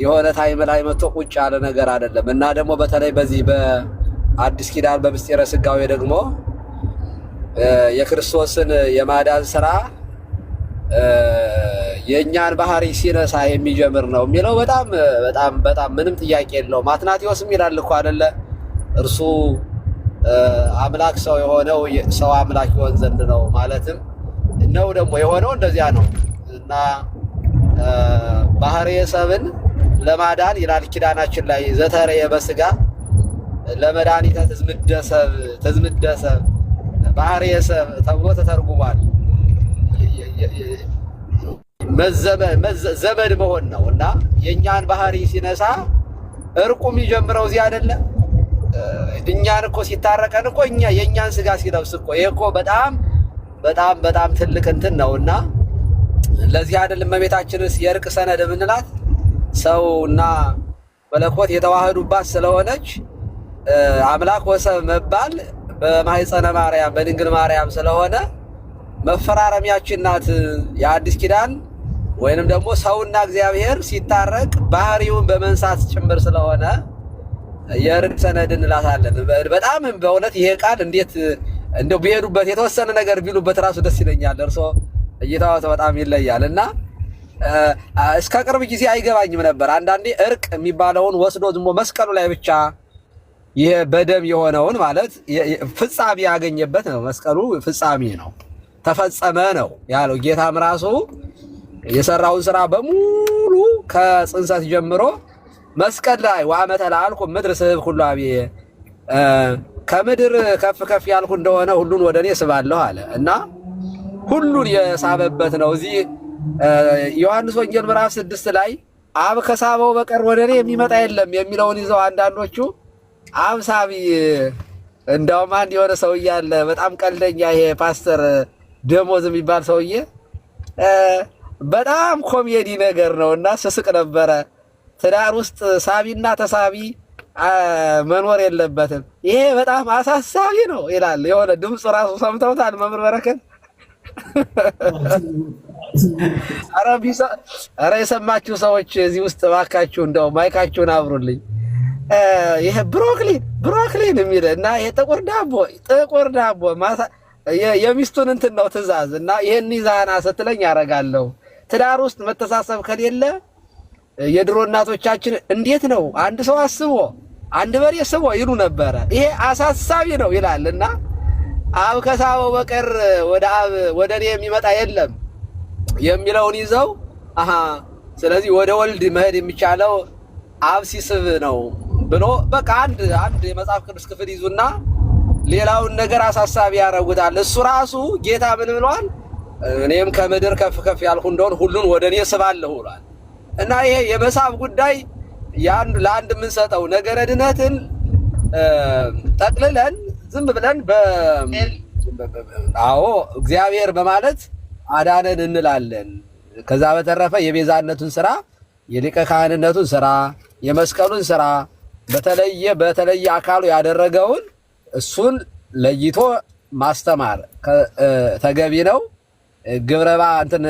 የሆነ ታይም ላይ መጥቶ ቁጭ ያለ ነገር አይደለም። እና ደግሞ በተለይ በዚህ በአዲስ ኪዳን በምስጢረ ሥጋዌ ደግሞ የክርስቶስን የማዳን ስራ የእኛን ባህሪ ሲነሳ የሚጀምር ነው የሚለው በጣም በጣም በጣም ምንም ጥያቄ የለውም። አትናቴዎስም ይላል እኮ አይደለ? እርሱ አምላክ ሰው የሆነው ሰው አምላክ ይሆን ዘንድ ነው ማለትም ነው። ደግሞ የሆነው እንደዚያ ነው። እና ባህርየ ሰብን ለማዳን ይላል ኪዳናችን ላይ ዘተረየ በሥጋ ለመድኃኒተ ትዝምደሰብ ባህርየ ሰብ ተብሎ ተተርጉሟል። ዘመድ መሆን ነው። እና የእኛን ባህሪ ሲነሳ እርቁ የሚጀምረው እዚህ አይደለ? እኛን እኮ ሲታረቀን እኮ የእኛን ስጋ ሲለብስ እኮ ይሄ እኮ በጣም በጣም በጣም ትልቅ እንትን ነውና ለዚህ አይደለም እመቤታችንስ የእርቅ ሰነድ የምንላት ሰውና መለኮት የተዋህዱባት ስለሆነች አምላክ ወሰብ መባል በማህፀነ ማርያም በድንግል ማርያም ስለሆነ መፈራረሚያችን ናት። የአዲስ ኪዳን ወይንም ደግሞ ሰውና እግዚአብሔር ሲታረቅ ባህሪውን በመንሳት ጭምር ስለሆነ የእርቅ ሰነድ እንላታለን። በጣም በእውነት ይሄ ቃል እንዴት እንደው ቢሄዱበት የተወሰነ ነገር ቢሉበት ራሱ ደስ ይለኛል። እርሶ እይታዎት በጣም ይለያል እና እስከ ቅርብ ጊዜ አይገባኝም ነበር። አንዳንዴ እርቅ የሚባለውን ወስዶ ዝም መስቀሉ ላይ ብቻ ይሄ በደም የሆነውን ማለት ፍጻሜ ያገኘበት ነው። መስቀሉ ፍጻሜ ነው፣ ተፈጸመ ነው ያለው። ጌታም ራሱ የሰራውን ስራ በሙሉ ከጽንሰት ጀምሮ መስቀል ላይ ወአመተ ለአልኩ ምድር ስብ ሁሉ አብዬ ከምድር ከፍ ከፍ ያልኩ እንደሆነ ሁሉን ወደ እኔ ስባለሁ አለ እና ሁሉን የሳበበት ነው። እዚህ ዮሐንስ ወንጌል ምዕራፍ 6 ላይ አብ ከሳበው በቀር ወደ እኔ የሚመጣ የለም የሚለውን ይዘው አንዳንዶቹ አብ ሳቢ። እንደውም አንድ የሆነ ሰውዬ አለ በጣም ቀልደኛ፣ ይሄ ፓስተር ደሞዝ የሚባል ሰውዬ በጣም ኮሜዲ ነገር ነው እና ስስቅ ነበረ። ትዳር ውስጥ ሳቢና ተሳቢ መኖር የለበትም፣ ይሄ በጣም አሳሳቢ ነው ይላል። የሆነ ድምፁ ራሱ ሰምተውታል መምህር በረከት? ኧረ የሰማችሁ ሰዎች እዚህ ውስጥ እባካችሁ እንደው ማይካችሁን አብሩልኝ። ይሄ ብሮክሊን የሚል እና ይሄ ጥቁር ዳቦ የሚስቱን እንትን ነው ትእዛዝ እና ይሄን ይዛና ስትለኝ ያደርጋለሁ። ትዳር ውስጥ መተሳሰብ ከሌለ የድሮ እናቶቻችን እንዴት ነው አንድ ሰው አስቦ አንድ በሬ ስቦ ይሉ ነበረ። ይሄ አሳሳቢ ነው ይላልና አብ ከሳበው በቀር ወደ እኔ የሚመጣ የለም የሚለውን ይዘው ስለዚህ ወደ ወልድ መሄድ የሚቻለው አብ ሲስብ ነው ብሎ በቃ አንድ የመጽሐፍ ቅዱስ ክፍል ይዙና ሌላውን ነገር አሳሳቢ ያደርጉታል። እሱ ራሱ ጌታ ምን ብለዋል? እኔም ከምድር ከፍ ከፍ ያልኩ እንደሆነ ሁሉን ወደ እኔ ስባለሁ ብሏል። እና ይሄ የመሳብ ጉዳይ ለአንድ የምንሰጠው ነገረ ድነትን ጠቅልለን ዝም ብለን እግዚአብሔር በማለት አዳነን እንላለን። ከዛ በተረፈ የቤዛነቱን ስራ፣ የሊቀ ካህንነቱን ስራ፣ የመስቀሉን ስራ በተለየ አካሉ ያደረገውን እሱን ለይቶ ማስተማር ተገቢ ነው። ግብረባ እንትን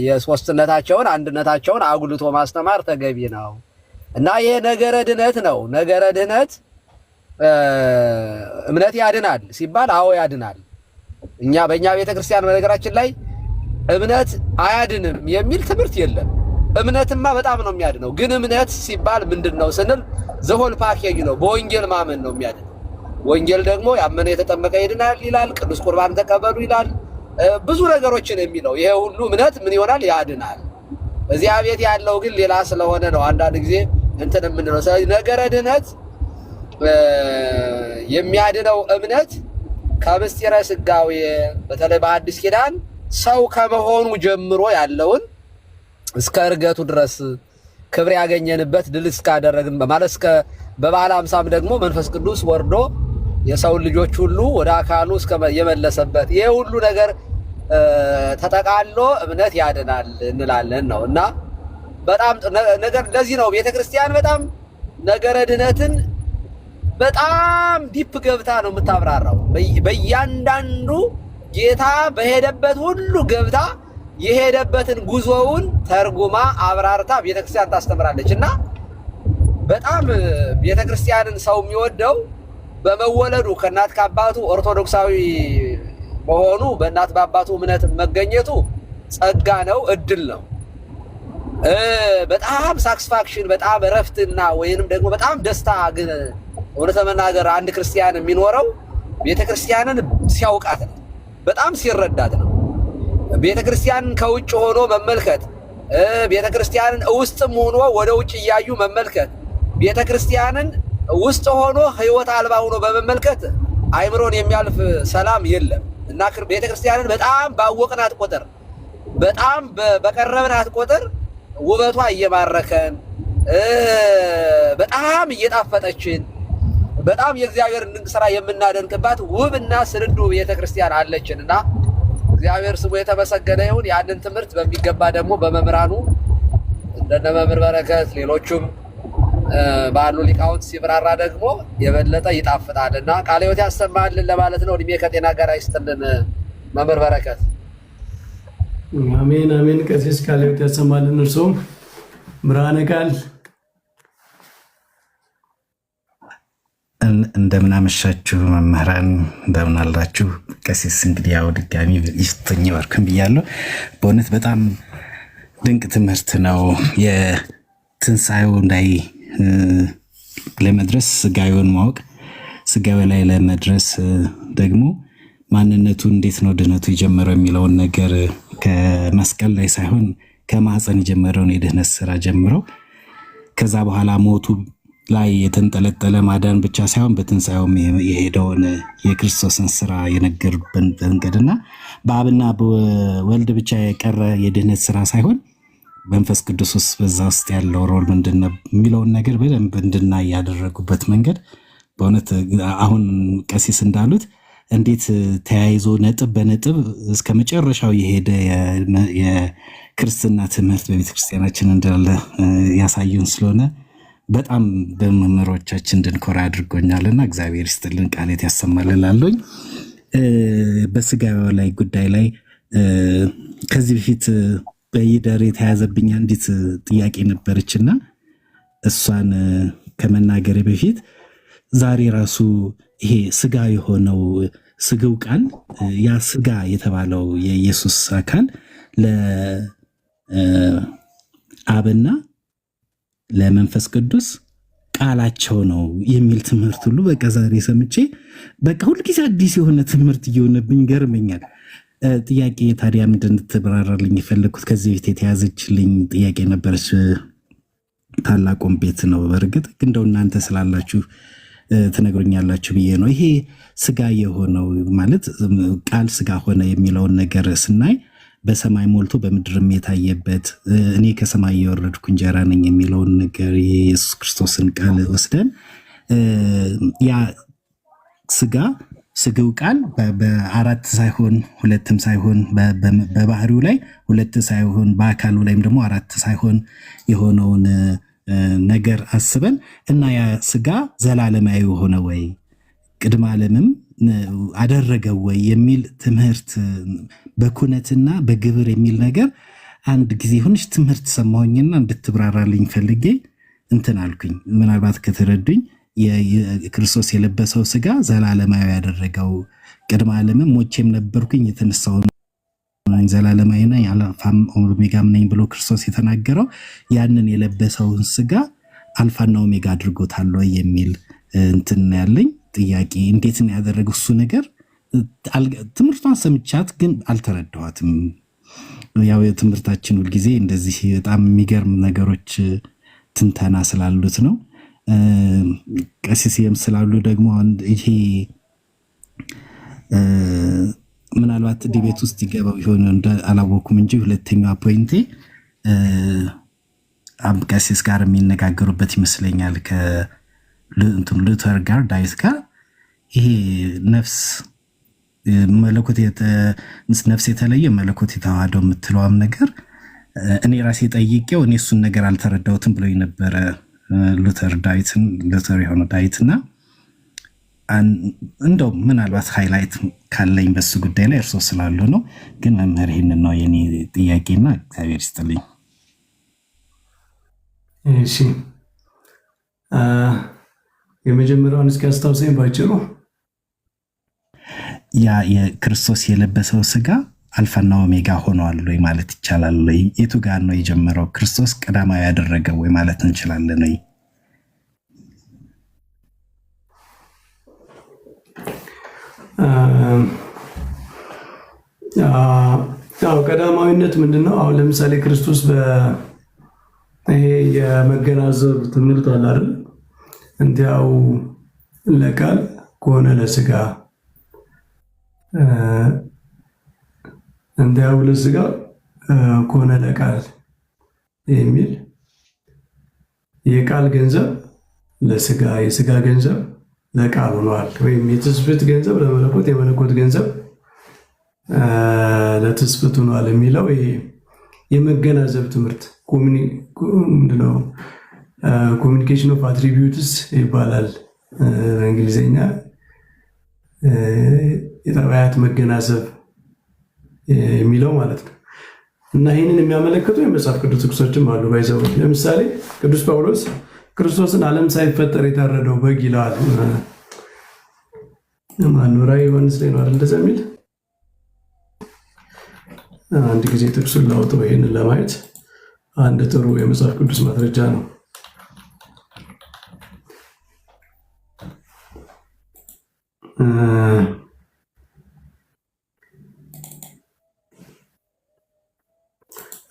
የሶስትነታቸውን አንድነታቸውን አጉልቶ ማስተማር ተገቢ ነው እና ይሄ ነገረ ድነት ነው። ነገረ ድነት እምነት ያድናል ሲባል አዎ ያድናል። በእኛ ቤተክርስቲያን በነገራችን ላይ እምነት አያድንም የሚል ትምህርት የለም። እምነትማ በጣም ነው የሚያድነው። ግን እምነት ሲባል ምንድነው ስንል ዘሆል ፓኬጅ ነው። በወንጌል ማመን ነው የሚያድነው። ወንጌል ደግሞ ያመነ የተጠመቀ ይድናል ይላል። ቅዱስ ቁርባን ተቀበሉ ይላል። ብዙ ነገሮችን የሚለው ይሄ ሁሉ እምነት ምን ይሆናል? ያድናል። እዚያ ቤት ያለው ግን ሌላ ስለሆነ ነው አንዳንድ ጊዜ እንትን የምንለው። ስለዚህ ነገረ ድነት የሚያድነው እምነት ከምስጢረ ስጋዌ በተለይ በአዲስ ኪዳን ሰው ከመሆኑ ጀምሮ ያለውን እስከ እርገቱ ድረስ ክብር ያገኘንበት ድል እስካደረግን በማለት እስከ በበዓለ ሃምሳም ደግሞ መንፈስ ቅዱስ ወርዶ የሰው ልጆች ሁሉ ወደ አካሉ እስከ የመለሰበት ይሄ ሁሉ ነገር ተጠቃሎ እምነት ያድናል እንላለን ነው እና በጣም ነገር ለዚህ ነው ቤተክርስቲያን በጣም ነገረ ድነትን በጣም ዲፕ ገብታ ነው የምታብራራው። በእያንዳንዱ ጌታ በሄደበት ሁሉ ገብታ የሄደበትን ጉዞውን ተርጉማ አብራርታ ቤተክርስቲያን ታስተምራለች እና በጣም ቤተክርስቲያንን ሰው የሚወደው በመወለዱ ከእናት ከአባቱ ኦርቶዶክሳዊ መሆኑ በእናት በአባቱ እምነት መገኘቱ ጸጋ ነው፣ እድል ነው። በጣም ሳክስፋክሽን በጣም እረፍትና ወይንም ደግሞ በጣም ደስታ ግን እውነት ለመናገር አንድ ክርስቲያን የሚኖረው ቤተክርስቲያንን ሲያውቃት ነው፣ በጣም ሲረዳት ነው። ቤተክርስቲያንን ከውጭ ሆኖ መመልከት፣ ቤተክርስቲያንን ውስጥም ሆኖ ወደ ውጭ እያዩ መመልከት፣ ቤተክርስቲያንን ውስጥ ሆኖ ህይወት አልባ ሆኖ በመመልከት አይምሮን የሚያልፍ ሰላም የለም እና ቤተክርስቲያንን በጣም ባወቅናት ቁጥር በጣም በቀረብናት ቁጥር ውበቷ እየማረከን በጣም እየጣፈጠችን በጣም የእግዚአብሔር ድንቅ ስራ የምናደንቅባት ውብና ስንዱ ቤተክርስቲያን አለችንና እግዚአብሔር ስሙ የተመሰገነ ይሁን። ያንን ትምህርት በሚገባ ደግሞ በመምህራኑ እንደነ መምህር በረከት ሌሎቹም ባሉ ሊቃውንት ሲብራራ ደግሞ የበለጠ ይጣፍጣልና ቃለ ሕይወት ያሰማልን ለማለት ነው። እድሜ ከጤና ጋር ይስጥልን መምህር በረከት። አሜን አሜን። ቀሲስ ቃለ ሕይወት ያሰማልን። እርሶም ብርሃነ ቃል እንደምን አመሻችሁ መምህራን፣ እንደምን አላችሁ? ቀሲስ እንግዲህ ያው ድጋሚ ይስጥኝ ወርክም ብያለሁ። በእውነት በጣም ድንቅ ትምህርት ነው። የትንሣኤው ላይ ለመድረስ ስጋዊውን ማወቅ፣ ስጋዊ ላይ ለመድረስ ደግሞ ማንነቱ እንዴት ነው ድህነቱ የጀመረው የሚለውን ነገር ከመስቀል ላይ ሳይሆን ከማህፀን የጀመረውን የድህነት ስራ ጀምረው ከዛ በኋላ ሞቱ ላይ የተንጠለጠለ ማዳን ብቻ ሳይሆን በትንሣኤውም የሄደውን የክርስቶስን ስራ የነገሩብን መንገድና በአብና በወልድ ብቻ የቀረ የድህነት ስራ ሳይሆን መንፈስ ቅዱስ ውስጥ በዛ ውስጥ ያለው ሮል ምንድን ነው የሚለውን ነገር በደንብ እንድናይ ያደረጉበት መንገድ በእውነት አሁን ቀሲስ እንዳሉት እንዴት ተያይዞ ነጥብ በነጥብ እስከ መጨረሻው የሄደ የክርስትና ትምህርት በቤተክርስቲያናችን እንዳለ ያሳዩን ስለሆነ በጣም በመምህሮቻችን እንድንኮራ አድርጎኛልና እግዚአብሔር ይስጥልን፣ ቃል ሕይወት ያሰማልን እላለሁኝ። በስጋዊ ላይ ጉዳይ ላይ ከዚህ በፊት በይደር የተያዘብኝ አንዲት ጥያቄ ነበረችና እሷን ከመናገሬ በፊት ዛሬ ራሱ ይሄ ስጋ የሆነው ስጋው ቃል ያ ስጋ የተባለው የኢየሱስ አካል ለአብና ለመንፈስ ቅዱስ ቃላቸው ነው የሚል ትምህርት ሁሉ በቃ ዛሬ ሰምቼ በቃ ሁልጊዜ አዲስ የሆነ ትምህርት እየሆነብኝ ገርመኛል። ጥያቄ ታዲያ ምንድን እንድትብራራልኝ የፈለግኩት ከዚህ ቤት የተያዘችልኝ ጥያቄ ነበረች። ታላቁን ቤት ነው በእርግጥ እንደው እናንተ ስላላችሁ ትነግሩኛላችሁ ብዬ ነው። ይሄ ስጋ የሆነው ማለት ቃል ስጋ ሆነ የሚለውን ነገር ስናይ በሰማይ ሞልቶ በምድርም የታየበት እኔ ከሰማይ የወረድኩ እንጀራ ነኝ የሚለውን ነገር የኢየሱስ ክርስቶስን ቃል ወስደን ያ ስጋው ቃል በአራት ሳይሆን ሁለትም ሳይሆን በባህሪው ላይ ሁለት ሳይሆን በአካሉ ላይም ደግሞ አራት ሳይሆን የሆነውን ነገር አስበን እና ያ ስጋ ዘላለማዊ ሆነ ወይ ቅድመ ዓለምም አደረገው ወይ የሚል ትምህርት በኩነትና በግብር የሚል ነገር አንድ ጊዜ ሆነች ትምህርት ሰማሁኝና እንድትብራራልኝ ፈልጌ እንትን አልኩኝ። ምናልባት ከተረዱኝ የክርስቶስ የለበሰው ስጋ ዘላለማዊ ያደረገው ቅድመ ዓለምም ሞቼም ነበርኩኝ የተነሳው ዘላለማዊ ነኝ አልፋም ኦሜጋም ነኝ ብሎ ክርስቶስ የተናገረው ያንን የለበሰውን ስጋ አልፋና ኦሜጋ አድርጎታል ወይ የሚል እንትን ያለኝ ጥያቄ። እንዴት ነው ያደረገው እሱ ነገር? ትምህርቷን ሰምቻት ግን አልተረዳኋትም። ያው የትምህርታችን ሁልጊዜ እንደዚህ በጣም የሚገርም ነገሮች ትንተና ስላሉት ነው። ቀሲስም ስላሉ ደግሞ ይሄ ምናልባት ዲቤት ውስጥ ይገባው ይሆን አላወኩም እንጂ ሁለተኛው ፖይንቴ ቀሲስ ጋር የሚነጋገሩበት ይመስለኛል ከሉተር ጋር ዳዊት ጋር ይሄ ነፍስ የተለየ መለኮት የተዋህደው የምትለዋም ነገር እኔ ራሴ ጠይቄው እኔ እሱን ነገር አልተረዳሁትም ብሎ የነበረ ሉተር የሆነ ዳዊትና እንደው ምናልባት ሃይላይት ካለኝ በሱ ጉዳይ ላይ እርሶ ስላሉ ነው። ግን መምህር ይህንን ነው የኔ ጥያቄና እግዚአብሔር ይስጥልኝ። እሺ የመጀመሪያውን እስኪ አስታውሰኝ ባጭሩ። ያ የክርስቶስ የለበሰው ስጋ አልፋና ኦሜጋ ሆኗል ወይ ማለት ይቻላል ወይ? የቱ ጋር ነው የጀመረው? ክርስቶስ ቀዳማዊ ያደረገው ወይ ማለት እንችላለን ወይ? ያው ቀዳማዊነት ምንድነው? አሁን ለምሳሌ ክርስቶስ ይሄ የመገናዘብ ትምህርት አለ አይደል? እንዲያው ለቃል ከሆነ ለስጋ እንዲያው ለስጋ ከሆነ ለቃል የሚል የቃል ገንዘብ ለስጋ፣ የስጋ ገንዘብ ለቃል ሆኗል። ወይም የትስብእት ገንዘብ ለመለኮት፣ የመለኮት ገንዘብ ለትስብእት ሆኗል የሚለው ይሄ የመገናዘብ ትምህርት ምንድነው? ኮሚኒኬሽን ኦፍ አትሪቢዩትስ ይባላል በእንግሊዝኛ። የጠባያት መገናዘብ የሚለው ማለት ነው። እና ይህንን የሚያመለክቱ የመጽሐፍ ቅዱስ ጥቅሶችም አሉ። ባይዘው ለምሳሌ ቅዱስ ጳውሎስ ክርስቶስን ዓለም ሳይፈጠር የታረደው በግ ይለዋል። ራዕየ ዮሐንስ ላይ ነው አይደል እንደዛ የሚል። አንድ ጊዜ ጥቅሱን ላውጣው ይህንን ለማየት አንድ ጥሩ የመጽሐፍ ቅዱስ ማስረጃ ነው።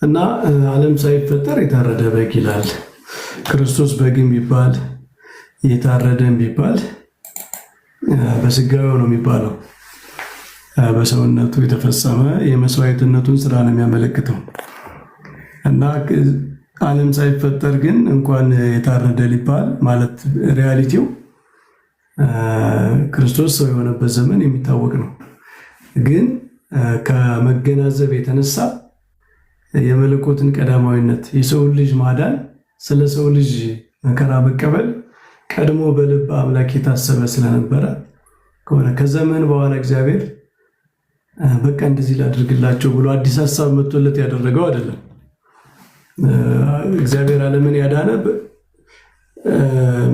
እና ዓለም ሳይፈጠር የታረደ በግ ይላል። ክርስቶስ በግም ቢባል የታረደም ቢባል በስጋው ነው የሚባለው። በሰውነቱ የተፈጸመ የመስዋዕትነቱን ስራ ነው የሚያመለክተው። እና ዓለም ሳይፈጠር ግን እንኳን የታረደ ሊባል ማለት ሪያሊቲው ክርስቶስ ሰው የሆነበት ዘመን የሚታወቅ ነው። ግን ከመገናዘብ የተነሳ የመለኮትን ቀዳማዊነት፣ የሰውን ልጅ ማዳን፣ ስለ ሰው ልጅ መከራ መቀበል ቀድሞ በልበ አምላክ የታሰበ ስለነበረ ከሆነ ከዘመን በኋላ እግዚአብሔር በቃ እንደዚህ ላድርግላቸው ብሎ አዲስ ሀሳብ መጥቶለት ያደረገው አይደለም። እግዚአብሔር ዓለምን ያዳነ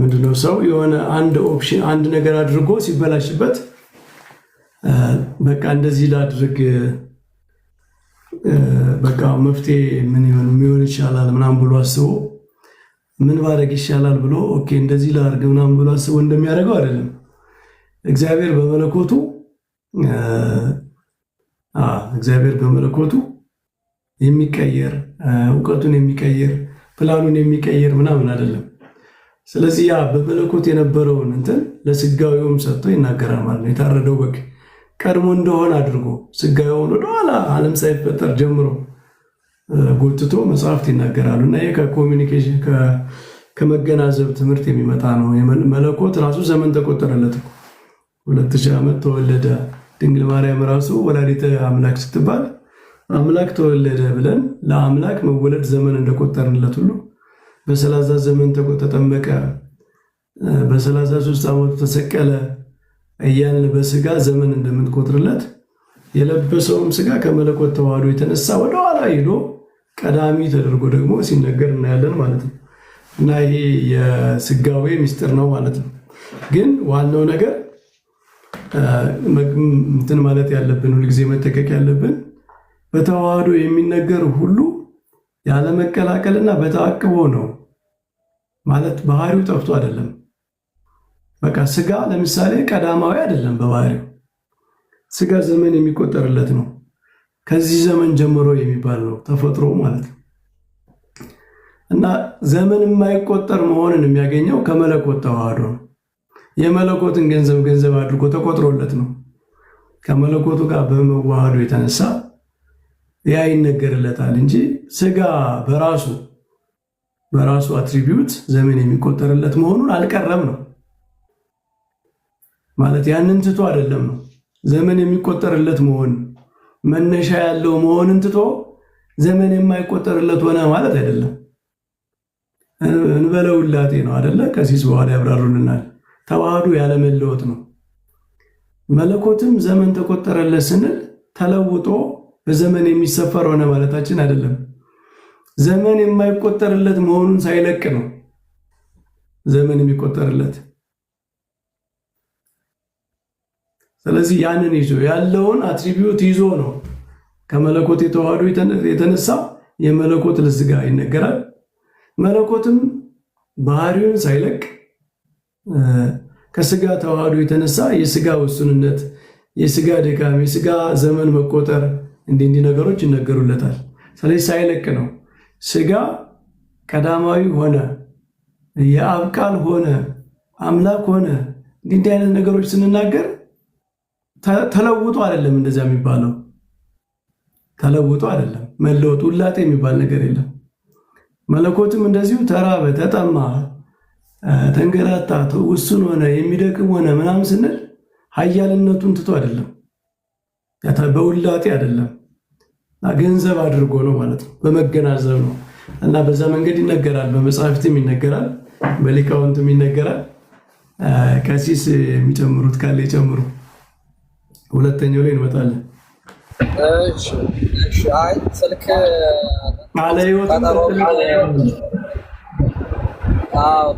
ምንድነው? ሰው የሆነ አንድ ኦፕሽን አንድ ነገር አድርጎ ሲበላሽበት በቃ እንደዚህ ላድርግ በቃ መፍትሄ ምን ይሆን ይሻላል ምናምን ብሎ አስቦ ምን ባረግ ይሻላል ብሎ ኦኬ እንደዚህ ላድርግ ምናምን ብሎ አስቦ እንደሚያደርገው አይደለም። እግዚአብሔር በመለኮቱ የሚቀየር እውቀቱን የሚቀየር ፕላኑን የሚቀየር ምናምን አይደለም። ስለዚህ ያ በመለኮት የነበረውን እንትን ለስጋዊውም ሰጥቶ ይናገራል ማለት ነው። የታረደው በግ ቀድሞ እንደሆነ አድርጎ ስጋዊውን ወደኋላ ዓለም ሳይፈጠር ጀምሮ ጎትቶ መጽሐፍት ይናገራሉ። እና ይሄ ከኮሚኒኬሽን ከመገናዘብ ትምህርት የሚመጣ ነው። መለኮት ራሱ ዘመን ተቆጠረለት። 2000 ዓመት ተወለደ። ድንግል ማርያም ራሱ ወላዲተ አምላክ ስትባል አምላክ ተወለደ ብለን ለአምላክ መወለድ ዘመን እንደቆጠርንለት ሁሉ በ30 ዘመን ተጠመቀ፣ በ33 ዓመቱ ተሰቀለ እያልን በስጋ ዘመን እንደምንቆጥርለት የለበሰውም ስጋ ከመለኮት ተዋህዶ የተነሳ ወደኋላ ሄዶ ቀዳሚ ተደርጎ ደግሞ ሲነገር እናያለን ማለት ነው። እና ይሄ የስጋዌ ምስጢር ነው ማለት ነው። ግን ዋናው ነገር እንትን ማለት ያለብን ሁልጊዜ መጠቀቅ ያለብን በተዋህዶ የሚነገር ሁሉ ያለመቀላቀልና በተአቅቦ ነው ማለት ባህሪው ጠፍቶ አይደለም። በቃ ስጋ ለምሳሌ ቀዳማዊ አይደለም በባህሪው። ስጋ ዘመን የሚቆጠርለት ነው። ከዚህ ዘመን ጀምሮ የሚባል ነው ተፈጥሮ ማለት ነው። እና ዘመን የማይቆጠር መሆንን የሚያገኘው ከመለኮት ተዋህዶ ነው። የመለኮትን ገንዘብ አድርጎ ተቆጥሮለት ነው። ከመለኮቱ ጋር በመዋሃዱ የተነሳ ያ ይነገርለታል እንጂ ስጋ በራሱ አትሪቢዩት ዘመን የሚቆጠርለት መሆኑን አልቀረም ነው ማለት። ያንን ትቶ አይደለም ነው ዘመን የሚቆጠርለት መሆን መነሻ ያለው መሆንን ትቶ ዘመን የማይቆጠርለት ሆነ ማለት አይደለም። እንበለውላቴ ነው አይደለ? ከሲስ በኋላ ያብራሩልናል። ተዋህዶ ያለመለወጥ ነው። መለኮትም ዘመን ተቆጠረለት ስንል ተለውጦ በዘመን የሚሰፈር ሆነ ማለታችን አይደለም። ዘመን የማይቆጠርለት መሆኑን ሳይለቅ ነው ዘመን የሚቆጠርለት። ስለዚህ ያንን ይዞ ያለውን አትሪቢዩት ይዞ ነው ከመለኮት የተዋህዶ የተነሳ የመለኮት ለስጋ ይነገራል። መለኮትም ባህሪውን ሳይለቅ ከስጋ ተዋህዶ የተነሳ የስጋ ውሱንነት፣ የስጋ ድካም፣ የስጋ ዘመን መቆጠር እንዲህ ነገሮች ይነገሩለታል። ስለዚህ ሳይለቅ ነው ስጋ ቀዳማዊ ሆነ፣ የአብ ቃል ሆነ፣ አምላክ ሆነ። እንዲህ አይነት ነገሮች ስንናገር ተለውጦ አይደለም እንደዛ የሚባለው። ተለውጦ አይደለም መለወጥ፣ ውላጤ የሚባል ነገር የለም። መለኮትም እንደዚሁ ተራበ፣ ተጠማ፣ ተንገላታ፣ ውሱን ሆነ፣ የሚደክም ሆነ ምናምን ስንል ኃያልነቱን ትቶ አይደለም፣ በውላጤ አይደለም፣ ገንዘብ አድርጎ ነው ማለት ነው፣ በመገናዘብ ነው። እና በዛ መንገድ ይነገራል፣ በመጽሐፍትም ይነገራል፣ በሊቃውንትም ይነገራል። ቀሲስ የሚጨምሩት ካለ ይጨምሩ። ሁለተኛው ላይ እንመጣለን። እሺ አይ ስልክ አለ ህይወት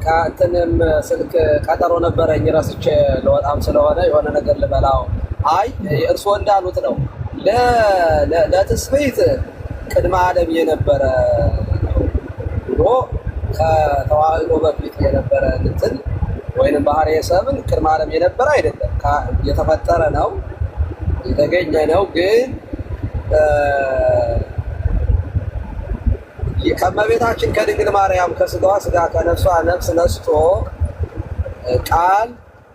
ከእንትንም ስልክ ቀጠሮ ነበረኝ ረስቼ ለወጣም ስለሆነ የሆነ ነገር ልበላው። አይ እርስዎ እንዳሉት ነው። ለትስብእት ቅድመ ዓለም የነበረ ብሎ ከተዋህዶ በፊት የነበረ እንትን ወይንም ባህርየ ሰብን ቅድመ ዓለም የነበረ አይደለም፣ የተፈጠረ ነው፣ የተገኘ ነው። ግን ከእመቤታችን ከድንግል ማርያም ከስጋዋ ስጋ ከነፍሷ ነፍስ ነስቶ ቃል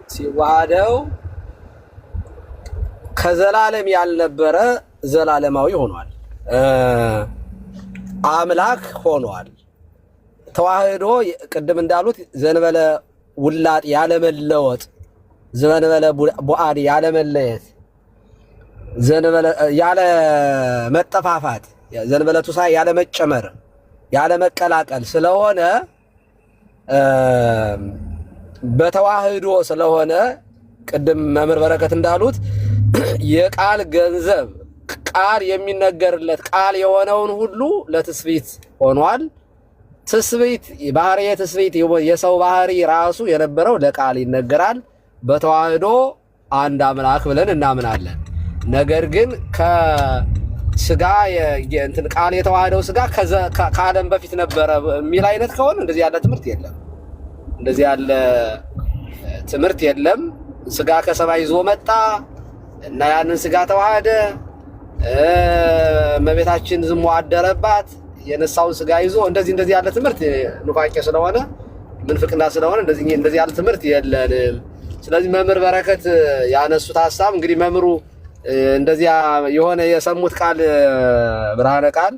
ሲዋሃደው ከዘላለም ያልነበረ ዘላለማዊ ሆኗል፣ አምላክ ሆኗል። ተዋህዶ ቅድም እንዳሉት ዘንበለ ውላጥ ያለመለወጥ፣ ዘንበለ ቡአድ ያለመለየት፣ ዘንበለ ያለ መጠፋፋት፣ ዘንበለ ቱሳኤ ያለ መጨመር ያለ መቀላቀል ስለሆነ በተዋህዶ ስለሆነ ቅድም መምህር በረከት እንዳሉት የቃል ገንዘብ ቃል የሚነገርለት ቃል የሆነውን ሁሉ ለትስብእት ሆኗል። ትስብእት ባህርየ ትስብእት የሰው ባህሪ ራሱ የነበረው ለቃል ይነገራል። በተዋህዶ አንድ አምላክ ብለን እናምናለን። ነገር ግን ከስጋ እንትን ቃል የተዋህደው ስጋ ከዓለም በፊት ነበረ የሚል አይነት ከሆነ እንደዚህ ያለ ትምህርት የለም። እንደዚህ ያለ ትምህርት የለም። ስጋ ከሰማይ ይዞ መጣ እና ያንን ስጋ ተዋህደ፣ እመቤታችን ዝሞ አደረባት፣ የነሳውን ስጋ ይዞ እንደዚህ ያለ ትምህርት ኑፋቄ ስለሆነ ምንፍቅና ስለሆነ እንደዚህ ያለ ትምህርት የለንም። ስለዚህ መምህር በረከት ያነሱት ሐሳብ እንግዲህ መምህሩ እንደዚያ የሆነ የሰሙት ቃል ብርሃነ ቃል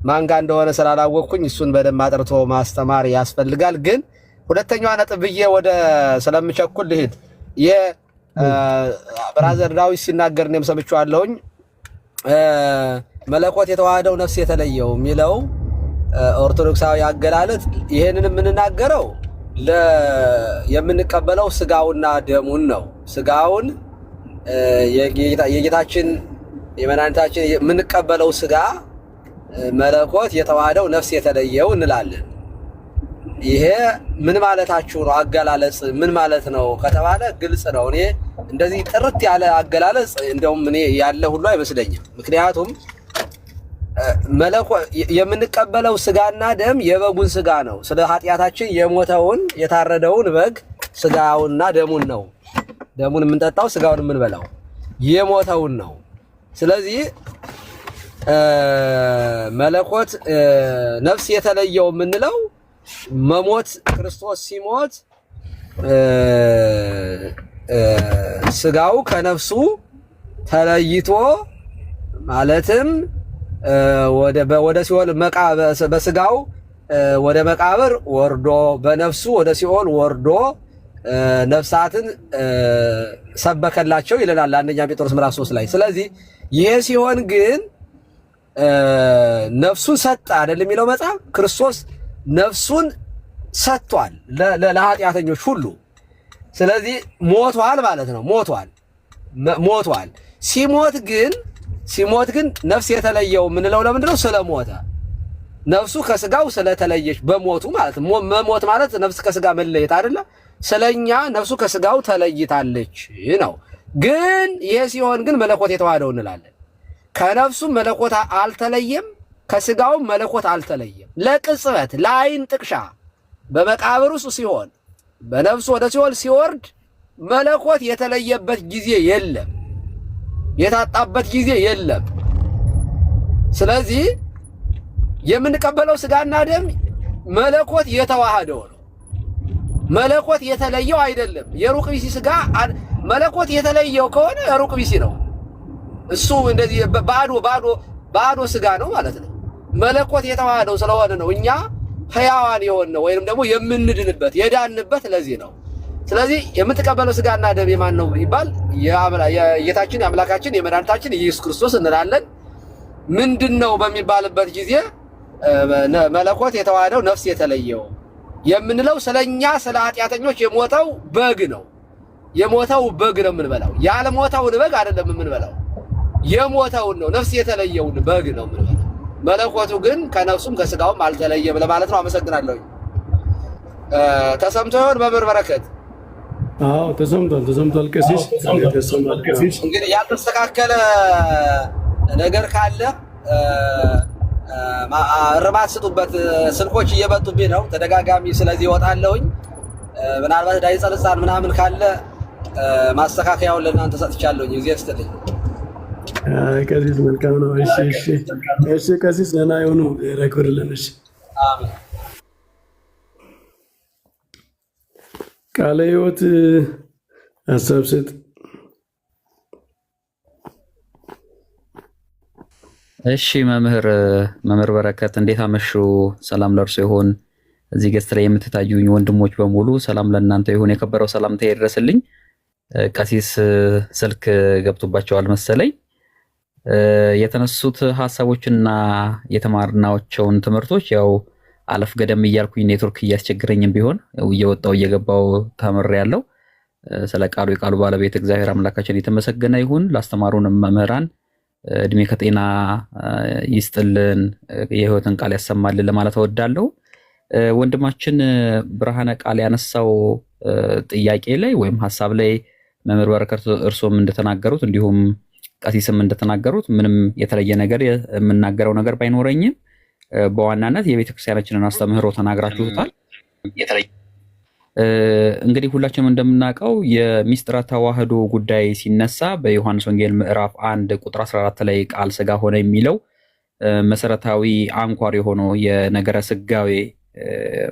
ማንጋ እንደሆነ ስላላወቅኩኝ እሱን በደንብ አጥርቶ ማስተማር ያስፈልጋል። ግን ሁለተኛዋ ነጥብ ብዬ ወደ ስለምቸኩል ልሂድ። የብራዘር ዳዊት ሲናገር እኔም ሰምቼዋለሁኝ። መለኮት የተዋህደው ነፍስ የተለየው የሚለው ኦርቶዶክሳዊ አገላለጥ ይሄንን የምንናገረው የምንቀበለው ስጋውና ደሙን ነው። ስጋውን የጌታችን የመድኃኒታችን የምንቀበለው ስጋ መለኮት የተዋህደው ነፍስ የተለየው እንላለን። ይሄ ምን ማለታችሁ ነው? አገላለጽ ምን ማለት ነው ከተባለ ግልጽ ነው። እኔ እንደዚህ ጥርት ያለ አገላለጽ እንደውም እኔ ያለ ሁሉ አይመስለኝም። ምክንያቱም መለኮት የምንቀበለው ስጋና ደም የበጉን ስጋ ነው። ስለ ኃጢአታችን የሞተውን የታረደውን በግ ስጋውንና ደሙን ነው። ደሙን የምንጠጣው ስጋውን የምንበላው የሞተውን ነው። ስለዚህ መለኮት ነፍስ የተለየው የምንለው መሞት ክርስቶስ ሲሞት ስጋው ከነፍሱ ተለይቶ ማለትም ወደ ሲኦል በስጋው ወደ መቃብር ወርዶ በነፍሱ ወደ ሲኦል ወርዶ ነፍሳትን ሰበከላቸው ይለናል አንደኛ ጴጥሮስ ምዕራፍ 3 ላይ። ስለዚህ ይሄ ሲሆን ግን ነፍሱን ሰጠ አይደል የሚለው መጽሐፍ። ክርስቶስ ነፍሱን ሰጥቷል ለኃጢአተኞች ሁሉ። ስለዚህ ሞቷል ማለት ነው። ሞቷል። ሲሞት ግን ነፍስ የተለየው የምንለው ለምንድን ነው? ስለሞተ ነፍሱ ከስጋው ስለተለየች በሞቱ ማለት ነው። መሞት ማለት ነፍስ ከስጋ መለየት አይደለ? ስለኛ ነፍሱ ከስጋው ተለይታለች ነው። ግን ይሄ ሲሆን ግን መለኮት የተዋህደው እንላለን። ከነፍሱ መለኮት አልተለየም፣ ከስጋውም መለኮት አልተለየም። ለቅጽበት ለአይን ጥቅሻ በመቃብር ውስጥ ሲሆን በነፍሱ ወደ ሲኦል ሲወርድ መለኮት የተለየበት ጊዜ የለም፣ የታጣበት ጊዜ የለም። ስለዚህ የምንቀበለው ስጋና ደም መለኮት የተዋህደው ነው። መለኮት የተለየው አይደለም። የሩቅ ቢሲ ስጋ መለኮት የተለየው ከሆነ ሩቅ ቢሲ ነው። እሱ እንደዚህ ባዶ ስጋ ነው ማለት ነው። መለኮት የተዋህደው ስለሆነ ነው እኛ ሕያዋን የሆነው ወይንም ደግሞ የምንድንበት የዳንበት ለዚህ ነው። ስለዚህ የምትቀበለው ስጋና ደም የማን ነው ይባል? የጌታችን የአምላካችን የመድኃኒታችን ኢየሱስ ክርስቶስ እንላለን። ምንድነው በሚባልበት ጊዜ መለኮት የተዋሃደው ነፍስ የተለየው የምንለው ስለኛ ስለ ኃጢአተኞች የሞተው በግ ነው። የሞተው በግ ነው የምንበላው። ያልሞተውን በግ አይደለም የምንበላው፣ የሞተውን ነው፣ ነፍስ የተለየውን በግ ነው የምንበላው። መለኮቱ ግን ከነፍሱም ከስጋውም አልተለየም ለማለት ነው። አመሰግናለሁ። ተሰምቶ ይሆን መምህር በረከት? አዎ ተሰምቷል። ቀሲስ እንግዲህ ያልተስተካከለ ነገር ካለ እርማት ስጡበት። ስልኮች እየመጡብኝ ነው ተደጋጋሚ። ስለዚህ እወጣለሁኝ። ምናልባት ዳይጸ ልሳን ምናምን ካለ ማስተካከያውን ለእናንተ ሰጥቻለሁኝ። ጊዜ ስትልኝ ቀሲስ መልካም ነው። እሺ ቀሲስ ደህና የሆኑ ረክብርልን። እሺ አሜን። ቃለ ሕይወት ሀሳብ ስጥ። እሺ መምህር በረከት እንዴት አመሹ? ሰላም ለእርሱ ይሁን። እዚህ ገስት ላይ የምትታዩኝ ወንድሞች በሙሉ ሰላም ለእናንተ ይሁን። የከበረው ሰላምታ ይድረስልኝ። ቀሲስ ስልክ ገብቶባቸዋል መሰለኝ። የተነሱት ሀሳቦችና የተማርናቸውን ትምህርቶች ያው አለፍ ገደም እያልኩኝ ኔትወርክ እያስቸግረኝም ቢሆን እየወጣው እየገባው ተምሬያለሁ። ስለ ቃሉ የቃሉ ባለቤት እግዚአብሔር አምላካችን የተመሰገነ ይሁን። ላስተማሩንም መምህራን እድሜ ከጤና ይስጥልን፣ የህይወትን ቃል ያሰማልን ለማለት እወዳለሁ። ወንድማችን ብርሃነ ቃል ያነሳው ጥያቄ ላይ ወይም ሀሳብ ላይ መምህር በረከት እርሶም እንደተናገሩት እንዲሁም ቀሲስም እንደተናገሩት ምንም የተለየ ነገር የምናገረው ነገር ባይኖረኝም በዋናነት የቤተክርስቲያናችንን አስተምህሮ ተናግራችሁታል። እንግዲህ ሁላችንም እንደምናውቀው የሚስጥረ ተዋህዶ ጉዳይ ሲነሳ በዮሐንስ ወንጌል ምዕራፍ 1 ቁጥር 14 ላይ ቃል ስጋ ሆነ የሚለው መሰረታዊ አንኳር የሆነው የነገረ ስጋዌ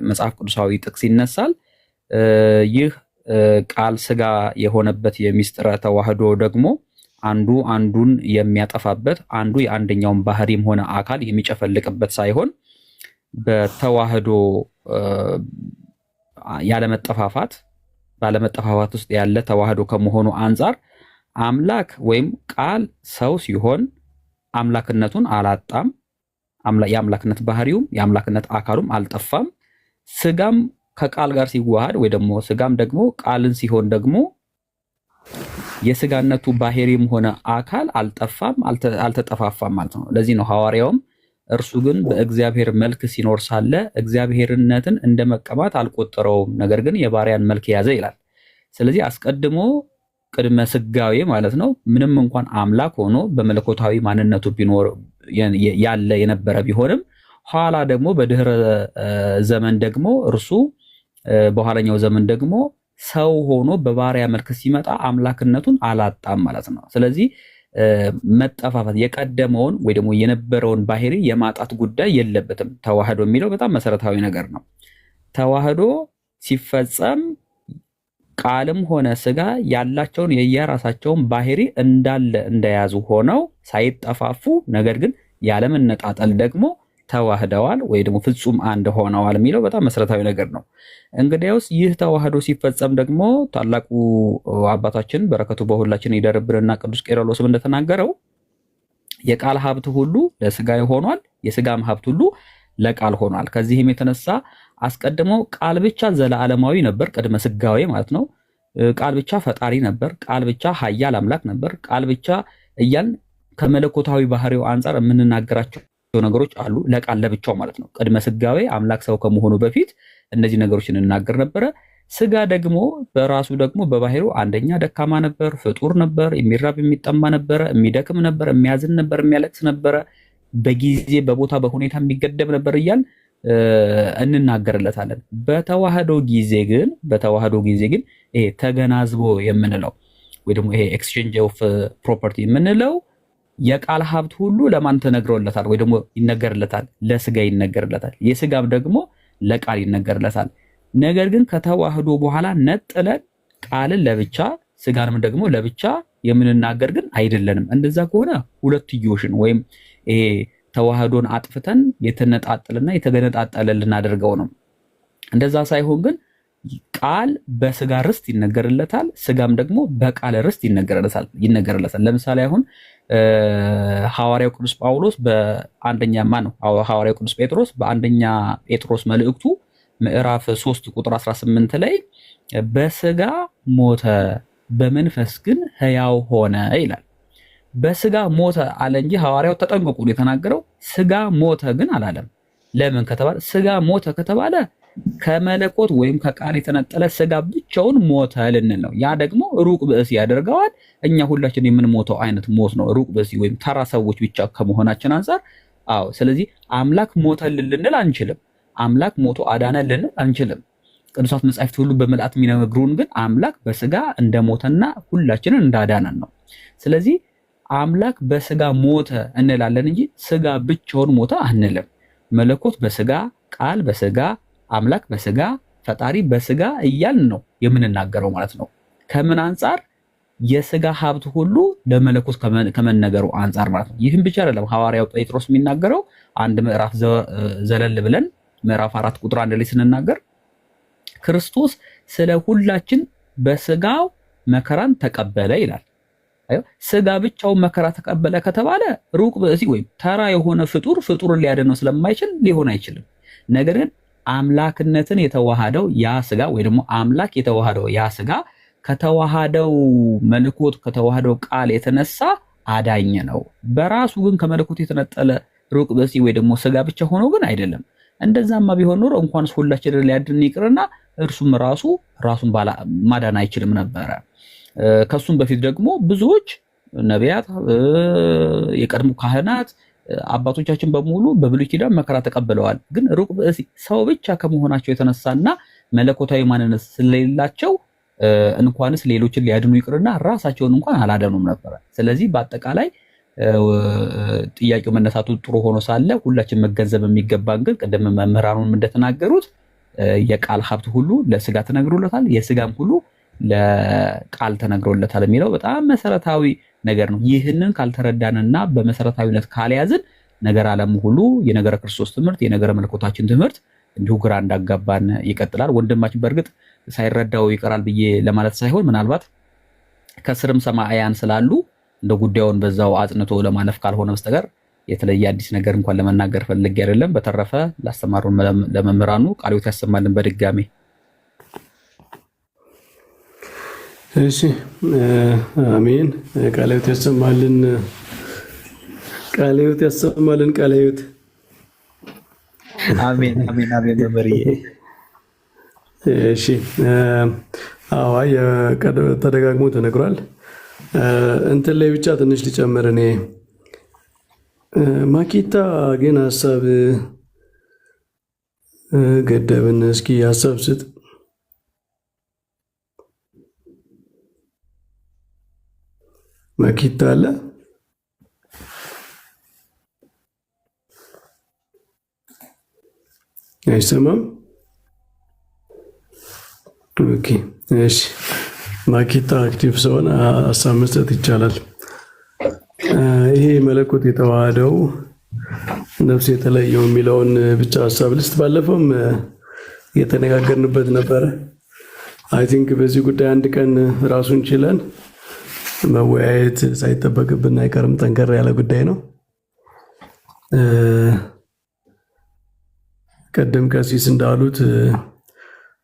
መጽሐፍ ቅዱሳዊ ጥቅስ ይነሳል። ይህ ቃል ስጋ የሆነበት የሚስጥረ ተዋህዶ ደግሞ አንዱ አንዱን የሚያጠፋበት፣ አንዱ የአንደኛውን ባህሪም ሆነ አካል የሚጨፈልቅበት ሳይሆን በተዋህዶ ባለመጠፋፋት ውስጥ ያለ ተዋህዶ ከመሆኑ አንጻር አምላክ ወይም ቃል ሰው ሲሆን አምላክነቱን አላጣም። የአምላክነት ባህሪውም የአምላክነት አካሉም አልጠፋም። ስጋም ከቃል ጋር ሲዋሃድ ወይ ደግሞ ስጋም ደግሞ ቃልን ሲሆን ደግሞ የስጋነቱ ባህሪም ሆነ አካል አልጠፋም፣ አልተጠፋፋም ማለት ነው። ለዚህ ነው ሐዋርያውም እርሱ ግን በእግዚአብሔር መልክ ሲኖር ሳለ እግዚአብሔርነትን እንደመቀማት አልቆጠረውም፣ ነገር ግን የባሪያን መልክ ያዘ ይላል። ስለዚህ አስቀድሞ ቅድመ ስጋዌ ማለት ነው ምንም እንኳን አምላክ ሆኖ በመለኮታዊ ማንነቱ ቢኖር ያለ የነበረ ቢሆንም ኋላ ደግሞ በድህረ ዘመን ደግሞ እርሱ በኋላኛው ዘመን ደግሞ ሰው ሆኖ በባሪያ መልክ ሲመጣ አምላክነቱን አላጣም ማለት ነው። ስለዚህ መጠፋፋት የቀደመውን ወይ ደግሞ የነበረውን ባህሪ የማጣት ጉዳይ የለበትም። ተዋህዶ የሚለው በጣም መሰረታዊ ነገር ነው። ተዋህዶ ሲፈጸም ቃልም ሆነ ስጋ ያላቸውን የየራሳቸውን ባህሪ እንዳለ እንደያዙ ሆነው ሳይጠፋፉ ነገር ግን ያለመነጣጠል ደግሞ ተዋህደዋል ወይ ደግሞ ፍጹም አንድ ሆነዋል የሚለው በጣም መሰረታዊ ነገር ነው። እንግዲያውስ ይህ ተዋህዶ ሲፈጸም ደግሞ ታላቁ አባታችን በረከቱ በሁላችን ይደርብንና ቅዱስ ቄርሎስም እንደተናገረው የቃል ሀብት ሁሉ ለስጋ ሆኗል፣ የስጋም ሀብት ሁሉ ለቃል ሆኗል። ከዚህም የተነሳ አስቀድሞ ቃል ብቻ ዘለዓለማዊ ነበር፣ ቅድመ ስጋዌ ማለት ነው። ቃል ብቻ ፈጣሪ ነበር፣ ቃል ብቻ ኃያል አምላክ ነበር። ቃል ብቻ እያልን ከመለኮታዊ ባህሪው አንጻር የምንናገራቸው ነገሮች አሉ፣ ለቃል ለብቻው ማለት ነው። ቅድመ ስጋዌ አምላክ ሰው ከመሆኑ በፊት እነዚህ ነገሮችን እንናገር ነበረ። ስጋ ደግሞ በራሱ ደግሞ በባህሪው አንደኛ ደካማ ነበር፣ ፍጡር ነበር፣ የሚራብ የሚጠማ ነበረ፣ የሚደክም ነበር፣ የሚያዝን ነበር፣ የሚያለቅስ ነበረ፣ በጊዜ በቦታ በሁኔታ የሚገደብ ነበር እያል እንናገርለታለን። በተዋህዶ ጊዜ ግን ይሄ ተገናዝቦ የምንለው ወይ ደግሞ ይሄ ኤክስቼንጅ ኦፍ ፕሮፐርቲ የምንለው የቃል ሀብት ሁሉ ለማን ተነግሮለታል ወይ ደግሞ ይነገርለታል? ለስጋ ይነገርለታል። የስጋም ደግሞ ለቃል ይነገርለታል። ነገር ግን ከተዋህዶ በኋላ ነጥለን ቃልን ለብቻ ስጋንም ደግሞ ለብቻ የምንናገር ግን አይደለንም። እንደዛ ከሆነ ሁለትዮሽን ወይም ይሄ ተዋህዶን አጥፍተን የተነጣጠልና የተገነጣጠለ ልናደርገው ነው። እንደዛ ሳይሆን ግን ቃል በስጋ ርስት ይነገርለታል፣ ስጋም ደግሞ በቃል ርስት ይነገርለታል። ለምሳሌ አሁን ሐዋርያው ቅዱስ ጳውሎስ ሐዋርያው ቅዱስ ጴጥሮስ በአንደኛ ጴጥሮስ መልእክቱ ምዕራፍ 3 ቁጥር 18 ላይ በስጋ ሞተ በመንፈስ ግን ሕያው ሆነ ይላል። በስጋ ሞተ አለ እንጂ ሐዋርያው ተጠንቅቁ የተናገረው ስጋ ሞተ ግን አላለም። ለምን ከተባለ ስጋ ሞተ ከተባለ ከመለኮት ወይም ከቃል የተነጠለ ስጋ ብቻውን ሞተ ልንል ነው። ያ ደግሞ ሩቅ ብእሲ ያደርገዋል። እኛ ሁላችን የምንሞተው አይነት ሞት ነው፣ ሩቅ ብእሲ ወይም ተራ ሰዎች ብቻ ከመሆናችን አንፃር። ስለዚህ አምላክ ሞተ ልንል አንችልም። አምላክ ሞቶ አዳነ ልንል አንችልም። ቅዱሳት መጻሕፍት ሁሉ በመልአት የሚነግሩን ግን አምላክ በስጋ እንደሞተና ሁላችንን እንዳዳነን ነው። ስለዚህ አምላክ በስጋ ሞተ እንላለን እንጂ ስጋ ብቻውን ሞተ አንልም። መለኮት በስጋ፣ ቃል በስጋ፣ አምላክ በስጋ፣ ፈጣሪ በስጋ እያልን ነው የምንናገረው ማለት ነው። ከምን አንጻር? የስጋ ሀብት ሁሉ ለመለኮት ከመነገሩ አንጻር ማለት ነው። ይህም ብቻ አይደለም። ሐዋርያው ጴጥሮስ የሚናገረው አንድ ምዕራፍ ዘለል ብለን ምዕራፍ 4 ቁጥር 1 ላይ ስንናገር ክርስቶስ ስለ ሁላችን በስጋው መከራን ተቀበለ ይላል። ስጋ ብቻውን መከራ ተቀበለ ከተባለ ሩቅ ብእሲ ወይም ተራ የሆነ ፍጡርን ሊያድነው ስለማይችል ሊሆን አይችልም። ነገር ግን አምላክነትን የተዋሃደው ያ ስጋ ወይ ደግሞ አምላክ የተዋሃደው ያ ስጋ ከተዋሃደው መለኮት ከተዋሃደው ቃል የተነሳ አዳኝ ነው። በራሱ ግን ከመለኮት የተነጠለ ሩቅ ብእሲ ወይ ደግሞ ስጋ ብቻ ሆኖ ግን አይደለም። እንደዛማ ቢሆን ኖሮ እንኳንስ ሁላችንን ሊያድን ይቅርና እርሱም ራሱን ማዳን አይችልም ነበረ። ከሱም በፊት ደግሞ ብዙዎች ነቢያት፣ የቀድሞ ካህናት አባቶቻችን በሙሉ በብሉይ ኪዳን መከራ ተቀብለዋል። ግን ሩቅ ብእሲ ሰው ብቻ ከመሆናቸው የተነሳና መለኮታዊ ማንነት ስለሌላቸው እንኳንስ ሌሎችን ሊያድኑ ይቅርና ራሳቸውን እንኳን አላደኑም ነበረ። ስለዚህ በአጠቃላይ ጥያቄው መነሳቱ ጥሩ ሆኖ ሳለ ሁላችን መገንዘብ የሚገባን ግን ቅድም መምህራኑም እንደተናገሩት የቃል ሀብት ሁሉ ለስጋ ተነግሮለታል፣ የስጋም ሁሉ ለቃል ተነግሮለታል የሚለው በጣም መሰረታዊ ነገር ነው። ይህንን ካልተረዳንና በመሰረታዊነት ካልያዝን ነገር ዓለሙ ሁሉ የነገረ ክርስቶስ ትምህርት የነገረ መለኮታችን ትምህርት እንዲሁ ግራ እንዳጋባን ይቀጥላል። ወንድማችን በእርግጥ ሳይረዳው ይቀራል ብዬ ለማለት ሳይሆን ምናልባት ከስርም ሰማያያን ስላሉ እንደ ጉዳዩን በዛው አጽንቶ ለማለፍ ካልሆነ በስተቀር የተለየ አዲስ ነገር እንኳን ለመናገር ፈልጌ አይደለም። በተረፈ ላስተማሩን ለመምህራኑ ቃለ ሕይወት ያሰማልን በድጋሚ። እሺ አሜን። ቃለ ሕይወት ያሰማልን፣ ቃለ ሕይወት ያሰማልን፣ ቃለ ሕይወት አሜን፣ አሜን፣ አሜን። መምህርዬ እሺ ተደጋግሞ ተነግሯል። እንትን ላይ ብቻ ትንሽ ሊጨምር እኔ ማኪታ ግን ሀሳብ ገደብን። እስኪ ሀሳብ ስጥ። ማኪታ አለ? አይሰማም? ኦኬ እሺ። ማኪታ አክቲቭ ሰውን ሀሳብ መስጠት ይቻላል። ይሄ መለኮት የተዋሃደው ነፍስ የተለየው የሚለውን ብቻ ሀሳብ ልስጥ። ባለፈውም የተነጋገርንበት ነበረ። አይ ቲንክ በዚህ ጉዳይ አንድ ቀን ራሱን ችለን መወያየት ሳይጠበቅብን አይቀርም። ጠንከር ያለ ጉዳይ ነው። ቀደም ቀሲስ እንዳሉት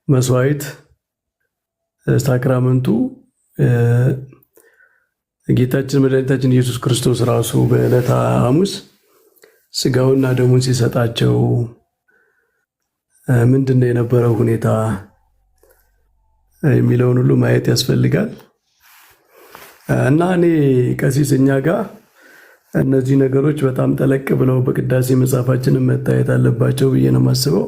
መስዋዕት ሳክራመንቱ ጌታችን መድኃኒታችን ኢየሱስ ክርስቶስ ራሱ በዕለተ ሐሙስ ስጋውና ደሙን ሲሰጣቸው ምንድነው የነበረው ሁኔታ የሚለውን ሁሉ ማየት ያስፈልጋል። እና እኔ ቀሲስ እኛ ጋር እነዚህ ነገሮች በጣም ጠለቅ ብለው በቅዳሴ መጽሐፋችንን መታየት አለባቸው ብዬ ነው የማስበው።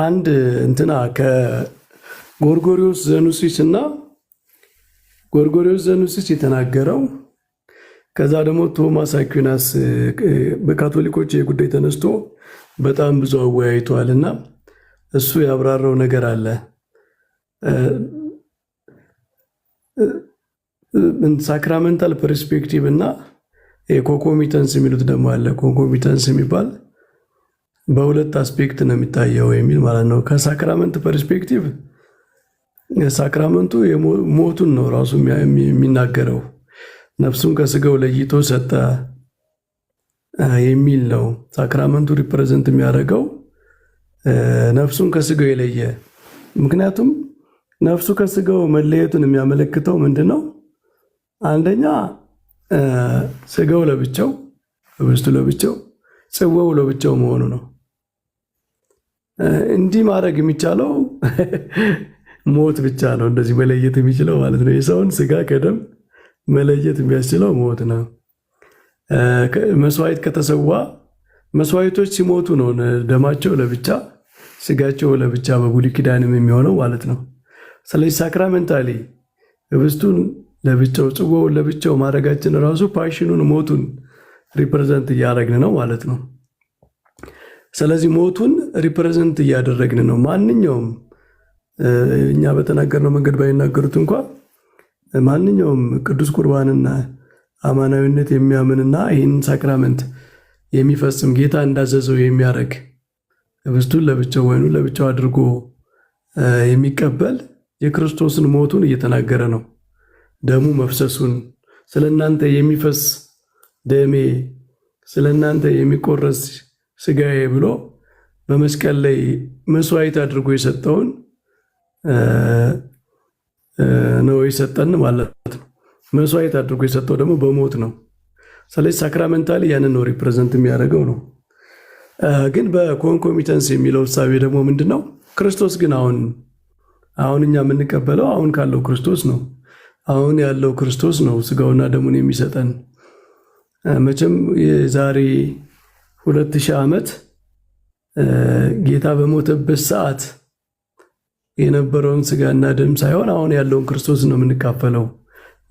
አንድ እንትና ከጎርጎሪዎስ ዘኑሲስ እና ጎርጎሪዎስ ዘኑሲስ የተናገረው ከዛ ደግሞ ቶማስ አኩናስ በካቶሊኮች የጉዳይ ተነስቶ በጣም ብዙ አወያይቷል እና እሱ ያብራራው ነገር አለ። ሳክራመንታል ፐርስፔክቲቭ እና ኮንኮሚተንስ የሚሉት ደግሞ አለ። ኮንኮሚተንስ የሚባል በሁለት አስፔክት ነው የሚታየው የሚል ማለት ነው። ከሳክራመንት ፐርስፔክቲቭ ሳክራመንቱ ሞቱን ነው ራሱ የሚናገረው። ነፍሱን ከስጋው ለይቶ ሰጠ የሚል ነው። ሳክራመንቱ ሪፕሬዘንት የሚያደርገው ነፍሱን ከስጋው የለየ። ምክንያቱም ነፍሱ ከስጋው መለየቱን የሚያመለክተው ምንድን ነው? አንደኛ ስጋው ለብቻው፣ ህብስቱ ለብቻው፣ ጽዋው ለብቻው መሆኑ ነው። እንዲህ ማድረግ የሚቻለው ሞት ብቻ ነው። እንደዚህ መለየት የሚችለው ማለት ነው። የሰውን ስጋ ከደም መለየት የሚያስችለው ሞት ነው። መስዋዕት ከተሰዋ መስዋዕቶች ሲሞቱ ነው ደማቸው ለብቻ ስጋቸው ለብቻ በብሉይ ኪዳንም የሚሆነው ማለት ነው። ስለዚህ ሳክራመንታሊ ህብስቱን ለብቻው ጽዋውን ለብቻው ማድረጋችን ራሱ ፓሽኑን ሞቱን ሪፕሬዘንት እያደረግን ነው ማለት ነው። ስለዚህ ሞቱን ሪፕሬዘንት እያደረግን ነው። ማንኛውም እኛ በተናገርነው መንገድ ባይናገሩት እንኳ ማንኛውም ቅዱስ ቁርባንና አማናዊነት የሚያምንና ይህን ሳክራመንት የሚፈጽም ጌታ እንዳዘዘው የሚያደርግ ህብስቱን ለብቻው ወይኑን ለብቻው አድርጎ የሚቀበል የክርስቶስን ሞቱን እየተናገረ ነው። ደሙ መፍሰሱን ስለናንተ የሚፈስ ደሜ ስለናንተ የሚቆረስ ስጋዬ ብሎ በመስቀል ላይ መስዋዕት አድርጎ የሰጠውን ነው የሰጠን ማለት ነው። መስዋዕት አድርጎ የሰጠው ደግሞ በሞት ነው። ስለዚህ ሳክራመንታሊ ያንን ነው ሪፕሬዘንት የሚያደርገው ነው። ግን በኮንኮሚተንስ የሚለው እሳቤ ደግሞ ምንድን ነው? ክርስቶስ ግን አሁን እኛ የምንቀበለው አሁን ካለው ክርስቶስ ነው። አሁን ያለው ክርስቶስ ነው ስጋውና ደሙን የሚሰጠን። መቼም የዛሬ 2000 ዓመት ጌታ በሞተበት ሰዓት የነበረውን ስጋና ደም ሳይሆን አሁን ያለውን ክርስቶስ ነው የምንካፈለው።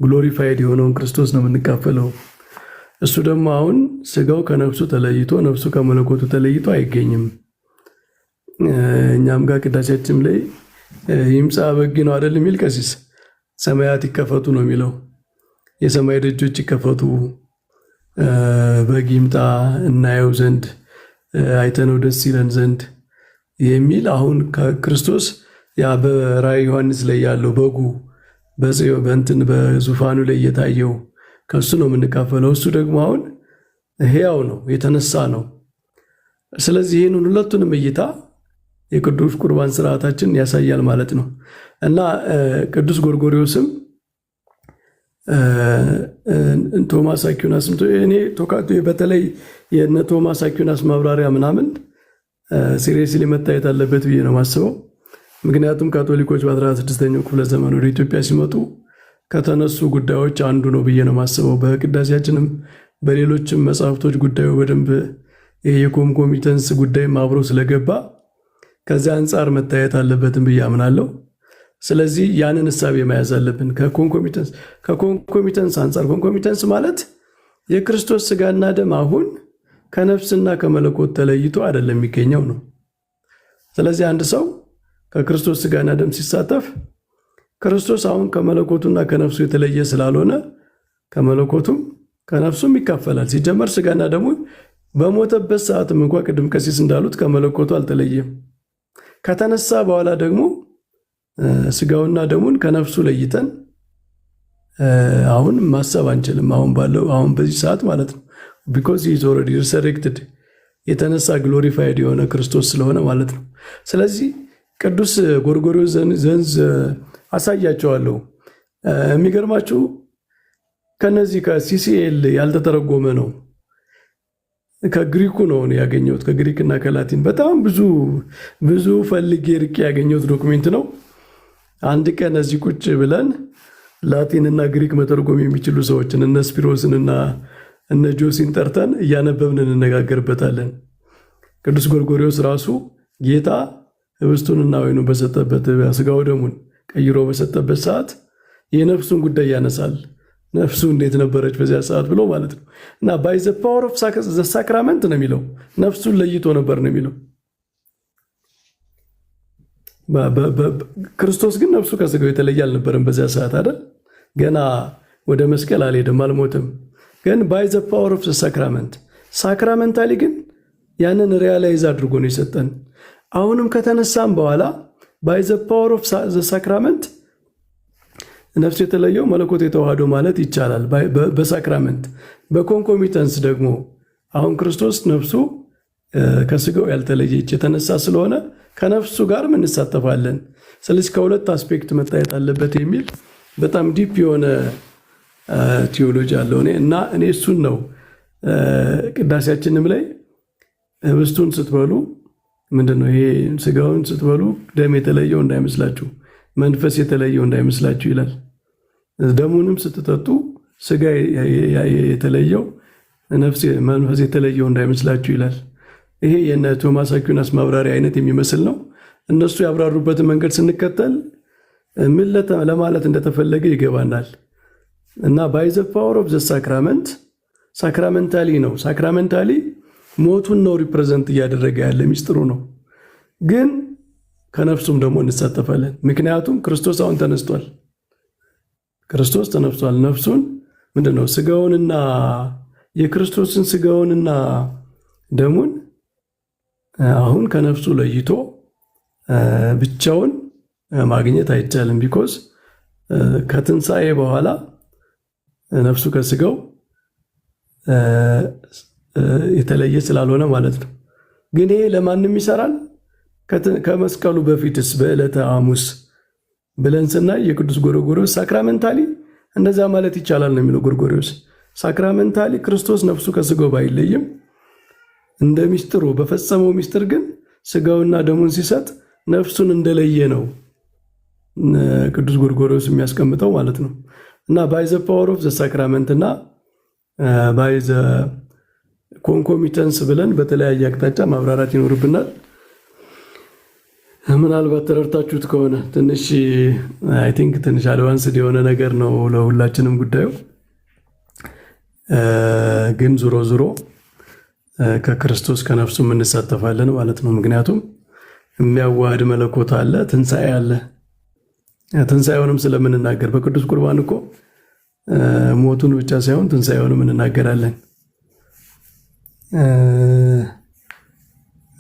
ግሎሪፋይድ የሆነውን ክርስቶስ ነው የምንካፈለው። እሱ ደግሞ አሁን ስጋው ከነፍሱ ተለይቶ ነፍሱ ከመለኮቱ ተለይቶ አይገኝም። እኛም ጋር ቅዳሴያችን ላይ ይምጻ በግ ነው አይደል የሚል ቀሲስ ሰማያት ይከፈቱ ነው የሚለው። የሰማይ ደጆች ይከፈቱ በግ ይምጣ እናየው ዘንድ አይተነው ደስ ይለን ዘንድ የሚል አሁን ክርስቶስ ያ በራእይ ዮሐንስ ላይ ያለው በጉ በእንትን በዙፋኑ ላይ እየታየው ከሱ ነው የምንካፈለው። እሱ ደግሞ አሁን ሕያው ነው የተነሳ ነው። ስለዚህ ይህን ሁለቱንም እይታ የቅዱስ ቁርባን ስርዓታችን ያሳያል ማለት ነው። እና ቅዱስ ጎርጎርዮስም ቶማስ አኪናስም እኔ በተለይ የነ ቶማስ አኪናስ ማብራሪያ ምናምን ሲሪየስሊ መታየት አለበት ብዬ ነው የማስበው። ምክንያቱም ካቶሊኮች በ16ኛው ክፍለ ዘመን ወደ ኢትዮጵያ ሲመጡ ከተነሱ ጉዳዮች አንዱ ነው ብዬ ነው የማስበው። በቅዳሴያችንም በሌሎችም መጽሐፍቶች ጉዳዩ በደንብ የኮንኮሚተንስ ጉዳይም አብሮ ስለገባ ከዚያ አንጻር መታየት አለበትም ብዬ አምናለሁ። ስለዚህ ያንን እሳቤ መያዝ አለብን። ከኮንኮሚተንስ አንጻር ኮንኮሚተንስ ማለት የክርስቶስ ስጋና ደም አሁን ከነፍስና ከመለኮት ተለይቶ አይደለም የሚገኘው ነው። ስለዚህ አንድ ሰው ከክርስቶስ ስጋና ደም ሲሳተፍ ክርስቶስ አሁን ከመለኮቱና ከነፍሱ የተለየ ስላልሆነ ከመለኮቱም ከነፍሱም ይካፈላል። ሲጀመር ስጋና ደሙ በሞተበት ሰዓትም እንኳ ቅድም ቀሲስ እንዳሉት ከመለኮቱ አልተለየም። ከተነሳ በኋላ ደግሞ ስጋውና ደሙን ከነፍሱ ለይተን አሁን ማሰብ አንችልም። አሁን በዚህ ሰዓት ማለት ነው። ቢኮዝ he is already resurrected የተነሳ ግሎሪፋይድ የሆነ ክርስቶስ ስለሆነ ማለት ነው። ስለዚህ ቅዱስ ጎርጎርዮስ ዘንዝ አሳያቸዋለሁ። የሚገርማችሁ ከነዚህ ከሲሲኤል ያልተተረጎመ ነው። ከግሪኩ ነው ያገኘሁት። ከግሪክና ከላቲን በጣም ብዙ ፈልጌ ርቄ ያገኘሁት ዶክሜንት ነው። አንድ ቀን እዚህ ቁጭ ብለን ላቲንና ግሪክ መተርጎም የሚችሉ ሰዎችን እነ ስፒሮስንና እነ ጆሲን ጠርተን እያነበብን እንነጋገርበታለን። ቅዱስ ጎርጎርዮስ ራሱ ጌታ ህብስቱንና ወይኑን በሰጠበት ስጋው ደሙን ቀይሮ በሰጠበት ሰዓት የነፍሱን ጉዳይ ያነሳል። ነፍሱ እንዴት ነበረች በዚያ ሰዓት ብሎ ማለት ነው። እና ባይ ዘ ፓወር ኦፍ ዘ ሳክራመንት ነው የሚለው። ነፍሱን ለይቶ ነበር ነው የሚለው። ክርስቶስ ግን ነፍሱ ከስጋው የተለየ አልነበረም በዚያ ሰዓት አይደል? ገና ወደ መስቀል አልሄደም፣ አልሞትም። ግን ባይ ዘ ፓወር ኦፍ ዘ ሳክራመንት ሳክራመንታሊ ግን ያንን ሪያላይዝ አድርጎ ነው የሰጠን። አሁንም ከተነሳም በኋላ ባይ ዘ ፓወር ኦፍ ዘ ሳክራመንት ነፍስ የተለየው መለኮት የተዋህዶ ማለት ይቻላል በሳክራመንት። በኮንኮሚተንስ ደግሞ አሁን ክርስቶስ ነፍሱ ከስጋው ያልተለየች የተነሳ ስለሆነ ከነፍሱ ጋር እንሳተፋለን። ስለዚህ ከሁለት አስፔክት መታየት አለበት የሚል በጣም ዲፕ የሆነ ቲዮሎጂ አለው እና እኔ እሱን ነው ቅዳሴያችንም ላይ ህብስቱን ስትበሉ ምንድነው ይሄ ስጋውን ስትበሉ ደም የተለየው እንዳይመስላችሁ መንፈስ የተለየው እንዳይመስላችሁ ይላል። ደሙንም ስትጠጡ ስጋ የተለየው መንፈስ የተለየው እንዳይመስላችሁ ይላል። ይሄ የነ ቶማስ አኩናስ ማብራሪያ አይነት የሚመስል ነው። እነሱ ያብራሩበትን መንገድ ስንከተል ምን ለማለት እንደተፈለገ ይገባናል። እና ባይ ዘ ፓወር ኦፍ ዘ ሳክራመንት ሳክራመንታሊ ነው። ሳክራመንታሊ ሞቱን ነው ሪፕሬዘንት እያደረገ ያለ ሚስጥሩ ነው። ግን ከነፍሱም ደግሞ እንሳተፋለን። ምክንያቱም ክርስቶስ አሁን ተነስቷል። ክርስቶስ ተነስቷል። ነፍሱን ምንድነው ስጋውንና የክርስቶስን ስጋውንና ደሙን አሁን ከነፍሱ ለይቶ ብቻውን ማግኘት አይቻልም። ቢኮዝ ከትንሣኤ በኋላ ነፍሱ ከስጋው የተለየ ስላልሆነ ማለት ነው። ግን ይሄ ለማንም ይሰራል። ከመስቀሉ በፊትስ በዕለተ ሐሙስ ብለን ስናይ የቅዱስ ጎርጎርዮስ ሳክራመንታሊ እንደዛ ማለት ይቻላል ነው የሚለው ጎርጎርዮስ። ሳክራመንታሊ ክርስቶስ ነፍሱ ከስጋው ባይለይም እንደ ሚስጥሩ በፈጸመው ሚስጥር ግን ስጋውና ደሙን ሲሰጥ ነፍሱን እንደለየ ነው ቅዱስ ጎርጎርዮስ የሚያስቀምጠው ማለት ነው። እና ባይ ዘ ፓወር ኦፍ ዘ ሳክራመንት እና ባይ ዘ ኮንኮሚተንስ ብለን በተለያየ አቅጣጫ ማብራራት ይኖርብናል። ምናልባት ተረድታችሁት ከሆነ ትንሽ አይ ቲንክ ትንሽ አድቫንስድ የሆነ ነገር ነው ለሁላችንም ጉዳዩ። ግን ዙሮ ዙሮ ከክርስቶስ ከነፍሱ እንሳተፋለን ማለት ነው። ምክንያቱም የሚያዋህድ መለኮት አለ፣ ትንሣኤ አለ። ትንሣኤውንም ስለምንናገር በቅዱስ ቁርባን እኮ ሞቱን ብቻ ሳይሆን ትንሣኤውንም እንናገራለን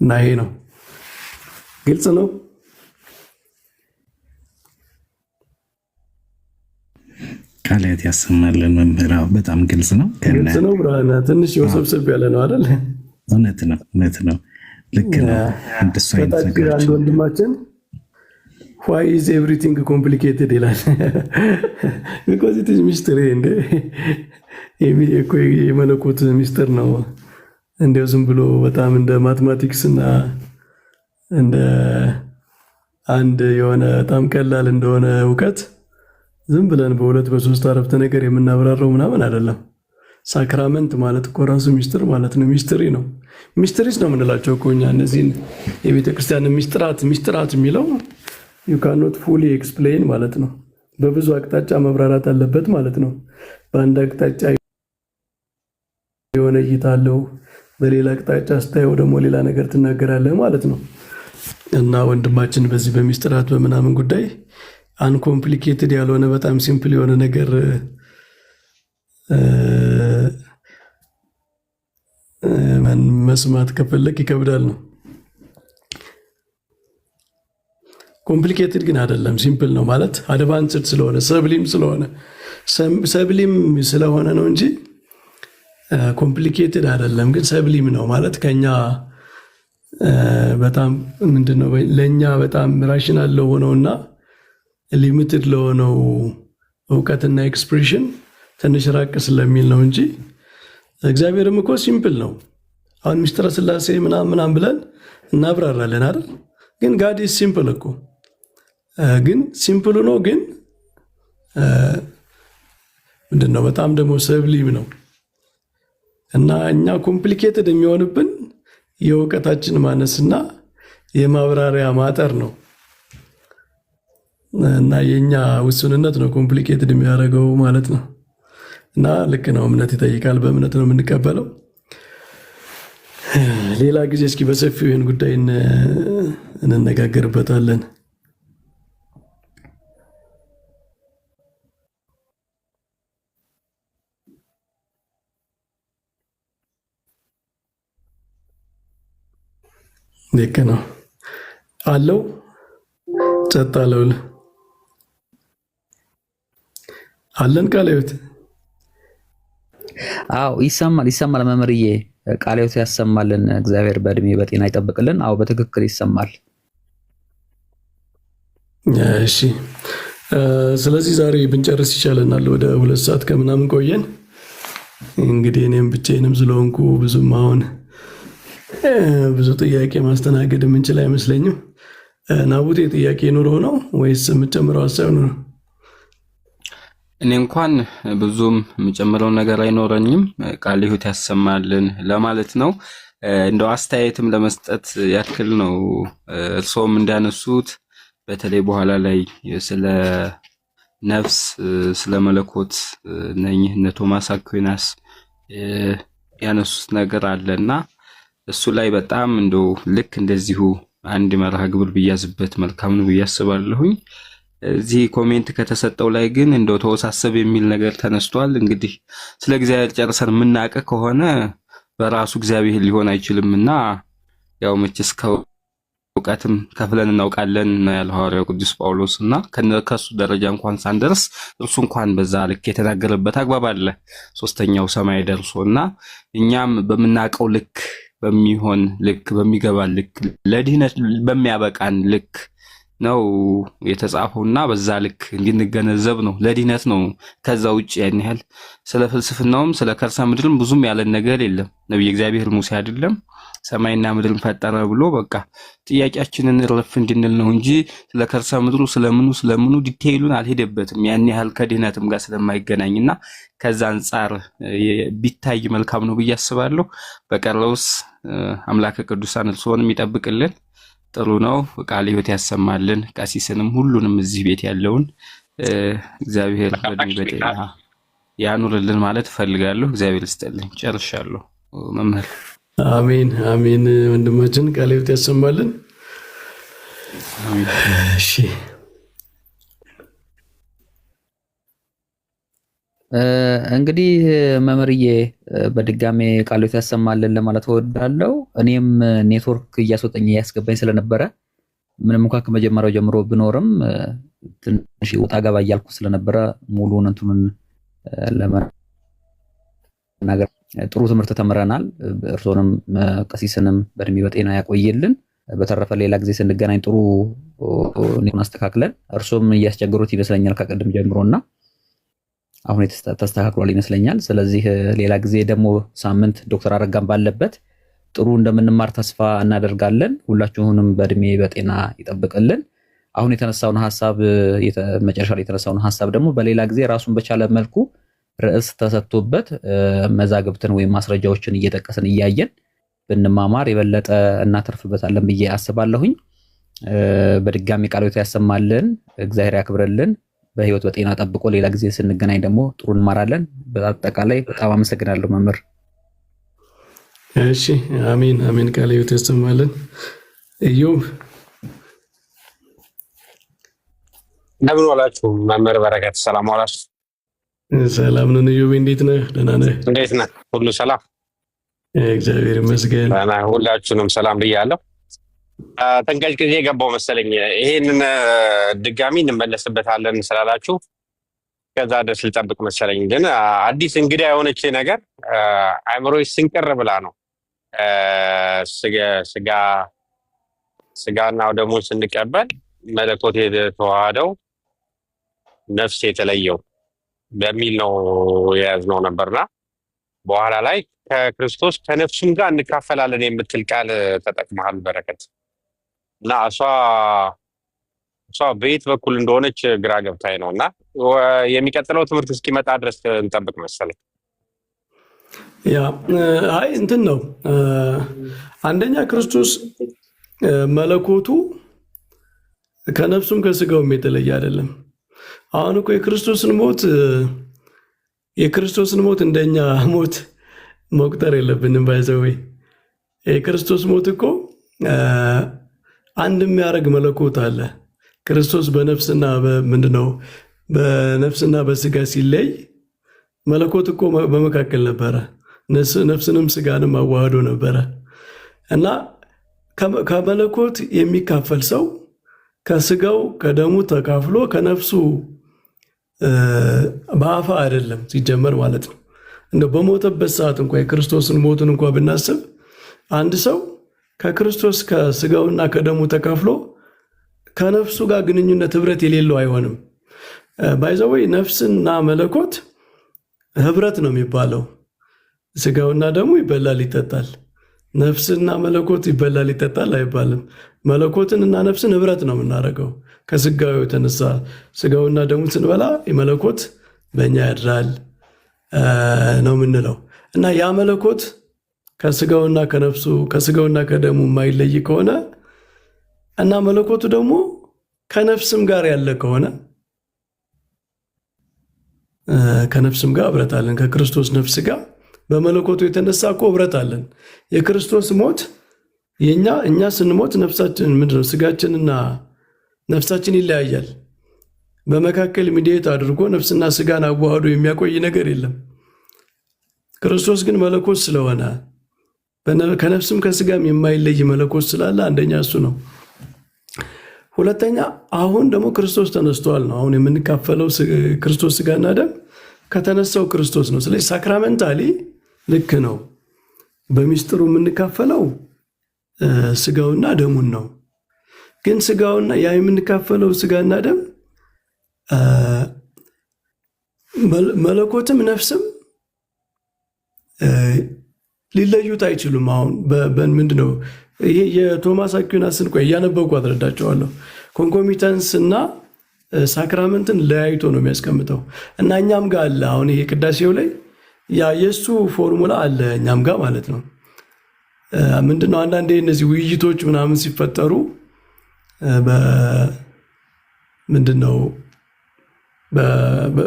እና ይሄ ነው። ግልጽ ነው። ቃላት ያሰማልን መምህራው። በጣም ግልጽ ነው። ግልጽ ነው። ብርሃነ ትንሽ የወሰብሰብ ያለ ነው አይደል? እውነት ነው። እውነት ነው። ልክ ነው። እንደሱ አይነት ነገር አንድ ወንድማችን why is everything complicated ይላል። because it is mystery እንደ የመለኮት ሚስጥር ነው። እንደው ዝም ብሎ በጣም እንደ ማትማቲክስ እና እንደ አንድ የሆነ በጣም ቀላል እንደሆነ እውቀት ዝም ብለን በሁለት በሶስት አረፍተ ነገር የምናብራራው ምናምን አይደለም። ሳክራመንት ማለት እኮ ራሱ ሚስጥር ማለት ነው። ሚስጥሪ ነው። ሚስጥሪስ ነው የምንላቸው እኮ እኛ እነዚህን የቤተ ክርስቲያን ሚስጥራት የሚለው you cannot fully explain ማለት ነው። በብዙ አቅጣጫ መብራራት አለበት ማለት ነው። በአንድ አቅጣጫ የሆነ እይታ አለው፣ በሌላ አቅጣጫ ስታየው ደግሞ ሌላ ነገር ትናገራለህ ማለት ነው። እና ወንድማችን በዚህ በሚስጥራት በምናምን ጉዳይ አንኮምፕሊኬትድ ያልሆነ በጣም ሲምፕል የሆነ ነገር መስማት ከፈለክ ይከብዳል ነው። ኮምፕሊኬትድ ግን አይደለም፣ ሲምፕል ነው ማለት አድቫንስድ ስለሆነ ሰብሊም ስለሆነ ነው እንጂ ኮምፕሊኬትድ አይደለም። ግን ሰብሊም ነው ማለት ከኛ በጣም ምንድነው ለኛ በጣም ራሽናል ለሆነውና ሊሚትድ ለሆነው እውቀትና ኤክስፕሬሽን ትንሽ ራቅ ስለሚል ነው እንጂ እግዚአብሔርም እኮ ሲምፕል ነው። አሁን ሚስጥረ ሥላሴ ምናምን ብለን እናብራራለን አይደል? ግን ጋድ ኢዝ ሲምፕል እኮ ግን ሲምፕል ነው። ግን ምንድነው በጣም ደግሞ ሰብሊም ነው። እና እኛ ኮምፕሊኬትድ የሚሆንብን የእውቀታችን ማነስና የማብራሪያ ማጠር ነው። እና የኛ ውስንነት ነው ኮምፕሊኬትድ የሚያደርገው ማለት ነው። እና ልክ ነው፣ እምነት ይጠይቃል። በእምነት ነው የምንቀበለው። ሌላ ጊዜ እስኪ በሰፊው ይህን ጉዳይ እንነጋገርበታለን። ልክ ነው አለው ጸጥ አለው አለን ቃልዮት አዎ ይሰማል መምህርዬ ቃልዮት ያሰማልን እግዚአብሔር በእድሜ በጤና ይጠብቅልን አዎ በትክክል ይሰማል እሺ ስለዚህ ዛሬ ብንጨርስ ይቻለናል ወደ 2 ሰዓት ከምናምን ቆየን እንግዲህ እኔም ብቻዬንም ስለሆንኩ ብዙም አሁን ብዙ ጥያቄ ማስተናገድ የምንችል አይመስለኝም ናቡቴ ጥያቄ ኑሮ ነው ወይስ የምጨምረው ሐሳብ ነው እኔ እንኳን ብዙም የምጨምረው ነገር አይኖረኝም ቃልዮት ያሰማልን ለማለት ነው እንደው አስተያየትም ለመስጠት ያክል ነው እርሶም እንዳነሱት በተለይ በኋላ ላይ ስለ ነፍስ ስለ መለኮት ነኝህ እነ ቶማስ አኩናስ ያነሱት ነገር አለና እሱ ላይ በጣም እንደው ልክ እንደዚሁ አንድ መርሃ ግብር ቢያዝበት መልካም ነው ያስባለሁኝ እዚህ ኮሜንት ከተሰጠው ላይ ግን እንደው ተወሳሰብ የሚል ነገር ተነስቷል እንግዲህ ስለ እግዚአብሔር ጨርሰን ምናቀ ከሆነ በራሱ እግዚአብሔር ሊሆን አይችልምና ያው መቼስ ከውቀትም ከፍለን እናውቃለን ያለው ሐዋርያው ቅዱስ ጳውሎስና ከነከሱ ደረጃ እንኳን ሳንደርስ እርሱ እንኳን በዛ ልክ የተናገረበት አግባብ አለ ሶስተኛው ሰማይ ደርሶና እኛም በመናቀው ልክ በሚሆን ልክ በሚገባን ልክ ለዲነት በሚያበቃን ልክ ነው የተጻፈውና በዛ ልክ እንድንገነዘብ ነው ለዲነት ነው ከዛ ውጪ ያን ያህል ስለ ፍልስፍናውም ስለ ከርሰ ምድርም ብዙም ያለ ነገር የለም ነብይ እግዚአብሔር ሙሴ አይደለም ሰማይና ምድርን ፈጠረ ብሎ በቃ ጥያቄያችንን ረፍ እንድንል ነው እንጂ ስለ ከርሰ ምድሩ ስለምኑ ዲቴይሉን አልሄደበትም ያን ያህል ከዲነትም ጋር ስለማይገናኝና ከዛ አንፃር ቢታይ መልካም ነው ብዬ አስባለሁ በቀረውስ አምላከ ቅዱሳን እርሶንም ይጠብቅልን ጥሩ ነው ቃልዮት ያሰማልን ቀሲስንም ሁሉንም እዚህ ቤት ያለውን እግዚአብሔር በጤና ያኑርልን ማለት ፈልጋለሁ እግዚአብሔር ይስጥልኝ ጨርሻለሁ መምህር አሜን አሜን ወንድማችን ቃልዮት ያሰማልን እሺ እንግዲህ መምህርዬ በድጋሜ ቃልዮት ያሰማልን ለማለት እወዳለሁ እኔም ኔትወርክ እያስወጣኝ ያስገባኝ ስለነበረ ምንም እንኳን ከመጀመሪያው ጀምሮ ብኖርም ትንሽ ወጣ ገባ እያልኩ ስለነበረ ሙሉውን እንትኑን ለመናገር ጥሩ ትምህርት ተምረናል እርሶንም ቀሲስንም በእድሜ በጤና ያቆይልን በተረፈ ሌላ ጊዜ ስንገናኝ ጥሩ ኔትወርክ አስተካክለን እርሶም እያስቸገሩት ይመስለኛል ከቀደም ጀምሮና አሁን ተስተካክሏል ይመስለኛል ስለዚህ ሌላ ጊዜ ደግሞ ሳምንት ዶክተር አረጋም ባለበት ጥሩ እንደምንማር ተስፋ እናደርጋለን ሁላችሁንም በእድሜ በጤና ይጠብቅልን አሁን የተነሳውን ሐሳብ መጨረሻ ላይ የተነሳውን ሐሳብ ደግሞ በሌላ ጊዜ ራሱን በቻለ መልኩ ርዕስ ተሰጥቶበት መዛግብትን ወይም ማስረጃዎችን እየጠቀስን እያየን ብንማማር የበለጠ እናተርፍበታለን ብዬ አስባለሁኝ በድጋሚ ቃልዮት ያሰማልን እግዚአብሔር ያክብርልን በህይወት በጤና ጠብቆ ሌላ ጊዜ ስንገናኝ ደግሞ ጥሩ እንማራለን በአጠቃላይ በጣም አመሰግናለሁ መምህር እሺ አሜን አሜን ቃልዮት ያሰማልን ኢዮብ እንደምን ዋላችሁ መምህር በረከት ሰላም ዋላችሁ ሰላም ነን ኢዮብ እንዴት ነህ ደህና ነህ እንዴት ነህ ሁሉ ሰላም እግዚአብሔር ይመስገን ደህና ሁላችሁንም ሰላም ብያለሁ ተንቀጭ ጊዜ ገባው መሰለኝ ይሄንን ድጋሚ እንመለስበታለን ስላላችሁ ከዛ ድረስ ልጠብቅ መሰለኝ ግን አዲስ እንግዳ የሆነች ነገር አእምሮዬ ስንቅር ብላ ነው ስጋና ደግሞ ስንቀበል መለኮት የተዋሃደው ነፍስ የተለየው በሚል ነው የያዝነው ነበርና በኋላ ላይ ከክርስቶስ ከነፍሱም ጋር እንካፈላለን የምትል ቃል ተጠቅመሃል በረከት እና እሷ በየት በኩል እንደሆነች ግራ ገብታኝ ነው እና የሚቀጥለው ትምህርት እስኪመጣ ድረስ እንጠብቅ መሰለኝ ያ አይ እንትን ነው አንደኛ ክርስቶስ መለኮቱ ከነፍሱም ከስጋውም የተለየ አይደለም አሁን እኮ የክርስቶስን ሞት እንደኛ ሞት መቁጠር የለብንም ባይዘው የክርስቶስ ሞት እኮ አንድ የሚያደርግ መለኮት አለ ክርስቶስ በነፍስና በነፍስና በስጋ ሲለይ መለኮት እኮ በመካከል ነበረ ነፍስንም ስጋንም አዋህዶ ነበረ እና ከመለኮት የሚካፈል ሰው ከስጋው ከደሙ ተካፍሎ ከነፍሱ በአፋ አይደለም ሲጀመር ማለት ነው። እንደ በሞተበት ሰዓት እንኳ የክርስቶስን ሞቱን እንኳ ብናስብ አንድ ሰው ከክርስቶስ ከስጋውና ከደሙ ተካፍሎ ከነፍሱ ጋር ግንኙነት ህብረት የሌለው አይሆንም። ባይዘወይ ነፍስና መለኮት ህብረት ነው የሚባለው። ስጋውና ደሙ ይበላል ይጠጣል። ነፍስና መለኮት ይበላል ይጠጣል አይባልም። መለኮትን እና ነፍስን ህብረት ነው የምናደርገው። ከስጋው የተነሳ ስጋውና ደሙን ስንበላ መለኮት በእኛ ያድራል ነው የምንለው እና ያ መለኮት ከስጋውና ከነፍሱ ከስጋውና ከደሙ የማይለይ ከሆነ እና መለኮቱ ደግሞ ከነፍስም ጋር ያለ ከሆነ ከነፍስም ጋር ህብረት አለን። ከክርስቶስ ነፍስ ጋር በመለኮቱ የተነሳ እኮ ህብረት አለን። የክርስቶስ ሞት እኛ ስንሞት ነፍሳችን ምንድነው ስጋችንና ነፍሳችን ይለያያል። በመካከል ሚዲየት አድርጎ ነፍስና ስጋን አዋህዶ የሚያቆይ ነገር የለም። ክርስቶስ ግን መለኮት ስለሆነ ከነፍስም ከስጋም የማይለይ መለኮት ስላለ አንደኛ እሱ ነው። ሁለተኛ አሁን ደግሞ ክርስቶስ ተነስቷል ነው። አሁን የምንካፈለው ክርስቶስ ስጋና ደም ከተነሳው ክርስቶስ ነው። ስለዚህ ሳክራመንታሊ ልክ ነው። በሚስጥሩ የምንካፈለው ስጋውና ደሙን ነው። ግን ስጋውና ያ የምንካፈለው ስጋና ደም መለኮትም ነፍስም ሊለዩት አይችሉም። አሁን ምንድነው ይሄ የቶማስ አኩናስን ቆይ እያነበብኩ አስረዳቸዋለሁ። ኮንኮሚታንስ እና ሳክራመንትን ለያይቶ ነው የሚያስቀምጠው እና እኛም ጋር አለ። አሁን ይሄ ቅዳሴው ላይ የእሱ ፎርሙላ አለ እኛም ጋር ማለት ነው። ምንድነው አንዳንዴ እነዚህ ውይይቶች ምናምን ሲፈጠሩ ምንድነው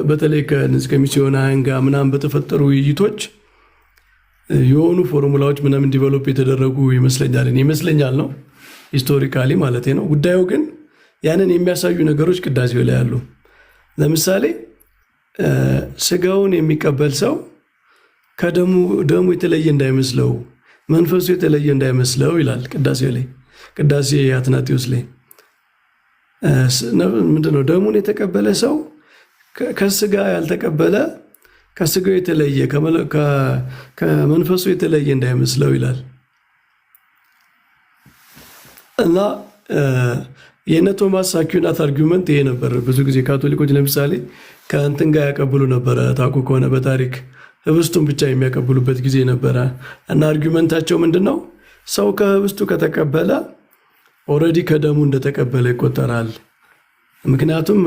በተለይ ከሚስዮናውያን ጋር ምናምን በተፈጠሩ ውይይቶች የሆኑ ፎርሙላዎች ምናምን ዲቨሎፕ የተደረጉ ይመስለኛል ነው ሂስቶሪካሊ ማለት ነው። ጉዳዩ ግን ያንን የሚያሳዩ ነገሮች ቅዳሴው ላይ አሉ። ለምሳሌ ስጋውን የሚቀበል ሰው ከደሙ የተለየ እንዳይመስለው፣ መንፈሱ የተለየ እንዳይመስለው ይላል ቅዳሴው ላይ። ቅዳሴ አትናቴዎስ ላይ ምንድነው ደሙን የተቀበለ ሰው ከስጋ ያልተቀበለ ከስጋው የተለየ ከመንፈሱ የተለየ እንዳይመስለው ይላል እና የነ ቶማስ አኩናስ አርጊውመንት ይሄ ነበር። ብዙ ጊዜ ካቶሊኮች ለምሳሌ ከእንትን ጋር ያቀብሉ ነበረ። ታውቁ ከሆነ በታሪክ ህብስቱን ብቻ የሚያቀብሉበት ጊዜ ነበረ እና አርጊውመንታቸው ምንድነው? ሰው ከህብስቱ ከተቀበለ ኦልሬዲ ከደሙ እንደተቀበለ ይቆጠራል። ምክንያቱም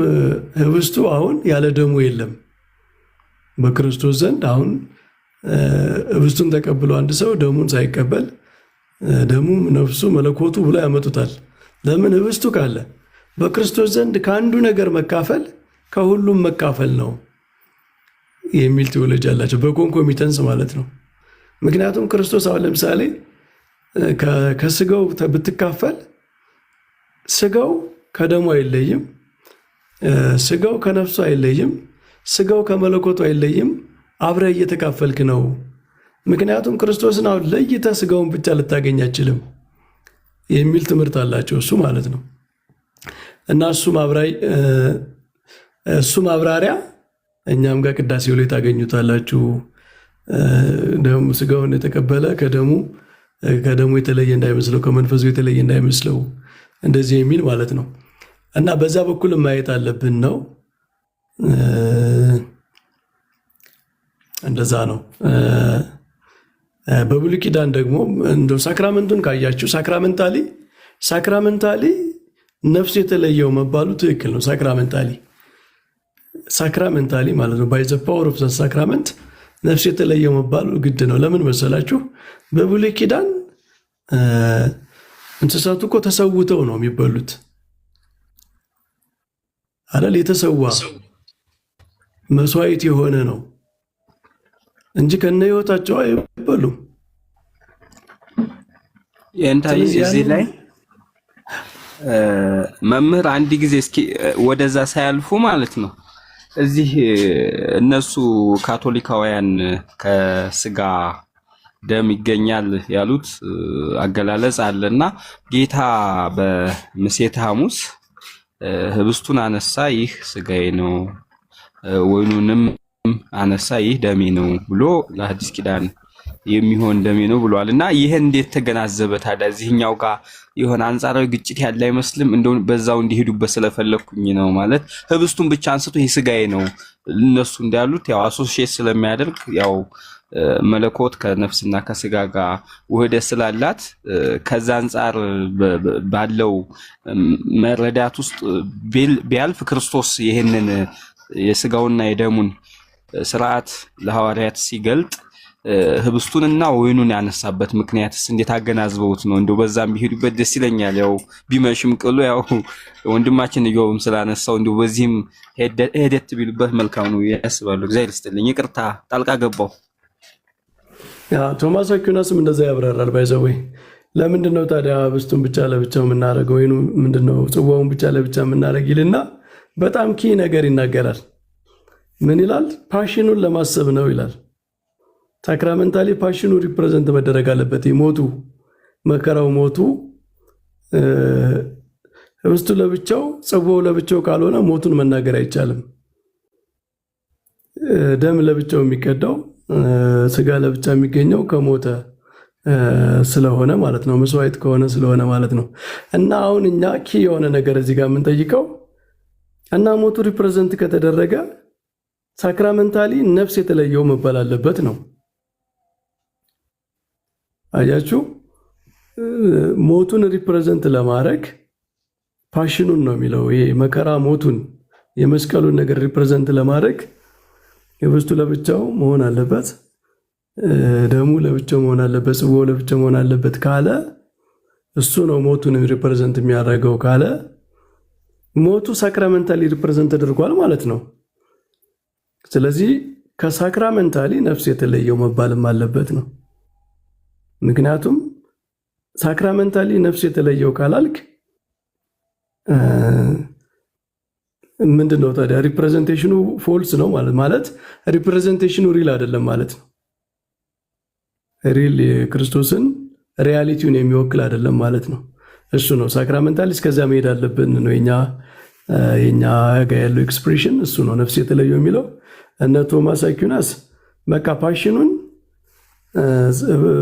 ህብስቱ አሁን ያለ ደሙ የለም በክርስቶስ ዘንድ። አሁን ህብስቱን ተቀብሎ አንድ ሰው ደሙን ሳይቀበል ደሙ ነፍሱ መለኮቱ ብሎ ያመጡታል። ለምን? ህብስቱ ካለ በክርስቶስ ዘንድ ከአንዱ ነገር መካፈል ከሁሉም መካፈል ነው የሚል ቴዎሎጂ አላቸው፣ በኮንኮሚተንስ ማለት ነው። ምክንያቱም ክርስቶስ አሁን ለምሳሌ ከስጋው ብትካፈል ስጋው ከደሙ አይለይም፣ ስጋው ከነፍሱ አይለይም፣ ስጋው ከመለኮቱ አይለይም። አብረህ እየተካፈልክ ነው። ምክንያቱም ክርስቶስን አሁን ለይተህ ስጋውን ብቻ ልታገኝ አችልም የሚል ትምህርት አላቸው እሱ ማለት ነው። እና እሱ ማብራሪያ እኛም ጋር ቅዳሴው ላይ ታገኙታላችሁ። ደሙ ስጋውን የተቀበለ ከደሙ የተለየ እንዳይመስለው፣ ከመንፈሱ የተለየ እንዳይመስለው እንደዚህ የሚል ማለት ነው። እና በዛ በኩል ማየት አለብን ነው። እንደዛ ነው። በብሉይ ኪዳን ደግሞ እንደው ሳክራመንቱን ካያችሁ ሳክራመንታሊ ነፍስ የተለየው መባሉ ትክክል ነው። ሳክራመንታሊ ማለት ነው። ባይ ዘ ፓወር ኦፍ ዘ ሳክራመንት ነፍስ የተለየው መባሉ ግድ ነው። ለምን መሰላችሁ? በብሉይ ኪዳን እንስሳቱ እኮ ተሰውተው ነው የሚበሉት አይደል? የተሰዋ መስዋዕት የሆነ ነው እንጂ ከነ ህይወታቸው አይበሉም። የእንታይ እዚህ ላይ መምህር አንድ ጊዜ እስኪ ወደዛ ሳያልፉ ማለት ነው እዚህ እነሱ ካቶሊካውያን ከስጋ ደም ይገኛል ያሉት አገላለጽ አለና ጌታ በምሴተ ሐሙስ ህብስቱን አነሳ፣ ይህ ስጋዬ ነው፣ ወይኑንም አነሳ፣ ይህ ደሜ ነው ብሎ ለአዲስ ኪዳን የሚሆን ደሜ ነው ብሏል። እና ይሄን እንዴት ተገናዘበ ታዲያ? እዚህኛው ጋር የሆነ አንጻራዊ ግጭት ያለ አይመስልም? እንደው በዛው እንዲሄዱበት ስለፈለኩኝ ነው። ማለት ህብስቱን ብቻ አንስቶ ይህ ስጋዬ ነው እነሱ እንዳሉት ያው አሶሲዬት ስለሚያደርግ ያው መለኮት ከነፍስና ከስጋ ጋር ውህደት ስላላት ከዛ አንጻር ባለው መረዳት ውስጥ ቢያልፍ ክርስቶስ ይሄንን የስጋውና የደሙን ስርዓት ለሐዋርያት ሲገልጥ ህብስቱንና ወይኑን ያነሳበት ምክንያትስ እንዴት አገናዝበውት ነው? እንደው በዛም ቢሄዱበት ደስ ይለኛል። ያው ቢመሽም ቅሉ ያው ወንድማችን ኢዮብም ስላነሳው እንደው በዚህም ሄደት ቢሉበት መልካም ነው ያስባሉ። እግዚአብሔር ይስጥልኝ። ይቅርታ ጣልቃ ገባው። ያ ቶማስ አኩናስም እንደዛ ያብራራል። ባይዘው ለምንድን ነው ታዲያ ህብስቱን ብቻ ለብቻው የምናደርገው? ወይኑ ምንድነው ጽዋውን ብቻ ለብቻ የምናደርግ ይልና በጣም ኪ ነገር ይናገራል። ምን ይላል? ፓሽኑን ለማሰብ ነው ይላል። ሳክራመንታሊ ፓሽኑ ሪፕሬዘንት መደረግ አለበት። ሞቱ፣ መከራው፣ ሞቱ ህብስቱ ለብቻው ጽዋው ለብቻው ካልሆነ ሞቱን መናገር አይቻልም። ደም ለብቻው የሚቀዳው ስጋ ለብቻ የሚገኘው ከሞተ ስለሆነ ማለት ነው፣ መስዋዕት ከሆነ ስለሆነ ማለት ነው። እና አሁን እኛ ኪ የሆነ ነገር እዚህ ጋር የምንጠይቀው እና ሞቱ ሪፕሬዘንት ከተደረገ ሳክራመንታሊ ነፍስ የተለየው መባል አለበት ነው። አያችሁ፣ ሞቱን ሪፕሬዘንት ለማድረግ ፓሽኑን ነው የሚለው። ይሄ መከራ ሞቱን የመስቀሉን ነገር ሪፕሬዘንት ለማድረግ ህብስቱ ለብቻው መሆን አለበት፣ ደሙ ለብቻው መሆን አለበት፣ ጽዋው ለብቻው መሆን አለበት ካለ እሱ ነው ሞቱን ሪፕሬዘንት የሚያደርገው ካለ ሞቱ ሳክራመንታሊ ሪፕሬዘንት ተደርጓል ማለት ነው። ስለዚህ ከሳክራመንታሊ ነፍስ የተለየው መባልም አለበት ነው። ምክንያቱም ሳክራመንታሊ ነፍስ የተለየው ካላልክ ምንድነው ታዲያ? ሪፕሬዘንቴሽኑ ፎልስ ነው ማለት ሪፕሬዘንቴሽኑ ሪል አይደለም ማለት ነው። ሪል የክርስቶስን ሪያሊቲውን የሚወክል አይደለም ማለት ነው። እሱ ነው ሳክራመንታሊ እስከዛ መሄድ አለብን ነው የኛ ጋር ያለው ኤክስፕሬሽን እሱ ነው ነፍስ የተለየው የሚለው። እነ ቶማስ አኩናስ በቃ ፓሽኑን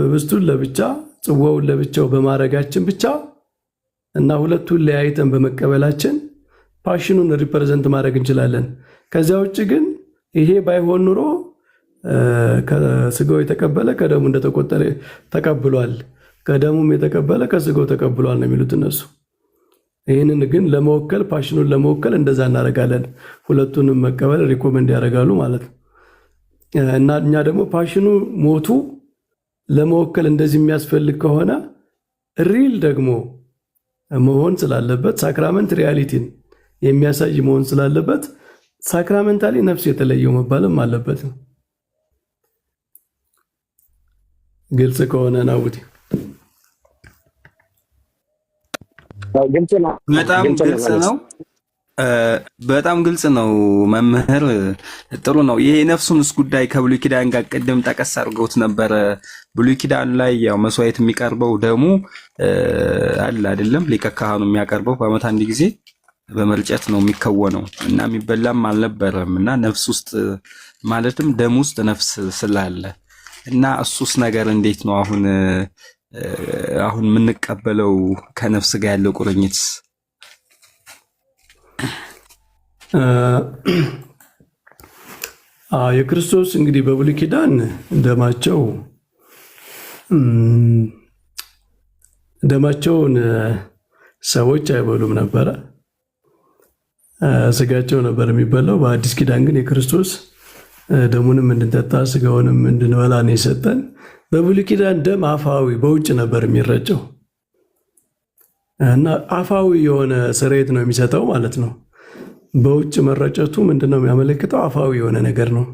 ህብስቱን ለብቻ ጽዋውን ለብቻው በማድረጋችን ብቻ እና ሁለቱን ለያይተን በመቀበላችን ፓሽኑን ሪፕሬዘንት ማድረግ እንችላለን። ከዚያ ውጭ ግን ይሄ ባይሆን ኑሮ ከስጋው የተቀበለ ከደሙ እንደተቆጠረ ተቀብሏል፣ ከደሙም የተቀበለ ከስጋው ተቀብሏል ነው የሚሉት እነሱ። ይህንን ግን ለመወከል ፓሽኑን ለመወከል እንደዛ እናደርጋለን። ሁለቱንም መቀበል ሪኮመንድ ያደርጋሉ ማለት ነው። እና እኛ ደግሞ ፓሽኑ ሞቱ ለመወከል እንደዚህ የሚያስፈልግ ከሆነ ሪል ደግሞ መሆን ስላለበት ሳክራመንት ሪያሊቲን የሚያሳይ መሆን ስላለበት ሳክራመንታሊ ነፍስ የተለየው መባልም አለበት ነው። ግልጽ ከሆነ ናውቲ በጣም ግልጽ ነው። በጣም ግልጽ ነው መምህር፣ ጥሩ ነው። ይሄ የነፍሱንስ ጉዳይ ከብሉይ ኪዳን ጋር ቅድም ጠቀስ አድርገውት ነበረ። ብሉይ ኪዳን ላይ ያው መስዋዕት የሚቀርበው ደሙ አለ አይደለም፣ ሊቀ ካህኑ የሚያቀርበው በዓመት አንድ ጊዜ በመርጨት ነው የሚከወነው እና የሚበላም አልነበረም እና ነፍስ ውስጥ ማለትም ደም ውስጥ ነፍስ ስላለ እና እሱስ ነገር እንዴት ነው አሁን የምንቀበለው ከነፍስ ጋር ያለው ቁርኝት? የክርስቶስ እንግዲህ በብሉይ ኪዳን ደማቸውን ሰዎች አይበሉም ነበረ፣ ስጋቸው ነበር የሚበላው። በአዲስ ኪዳን ግን የክርስቶስ ደሙንም እንድንጠጣ ስጋውንም እንድንበላ ነው የሰጠን። በብሉይ ኪዳን ደም አፋዊ በውጭ ነበር የሚረጨው እና አፋዊ የሆነ ስርየት ነው የሚሰጠው ማለት ነው። በውጭ መረጨቱ ምንድነው የሚያመለክተው? አፋዊ የሆነ ነገር ነው።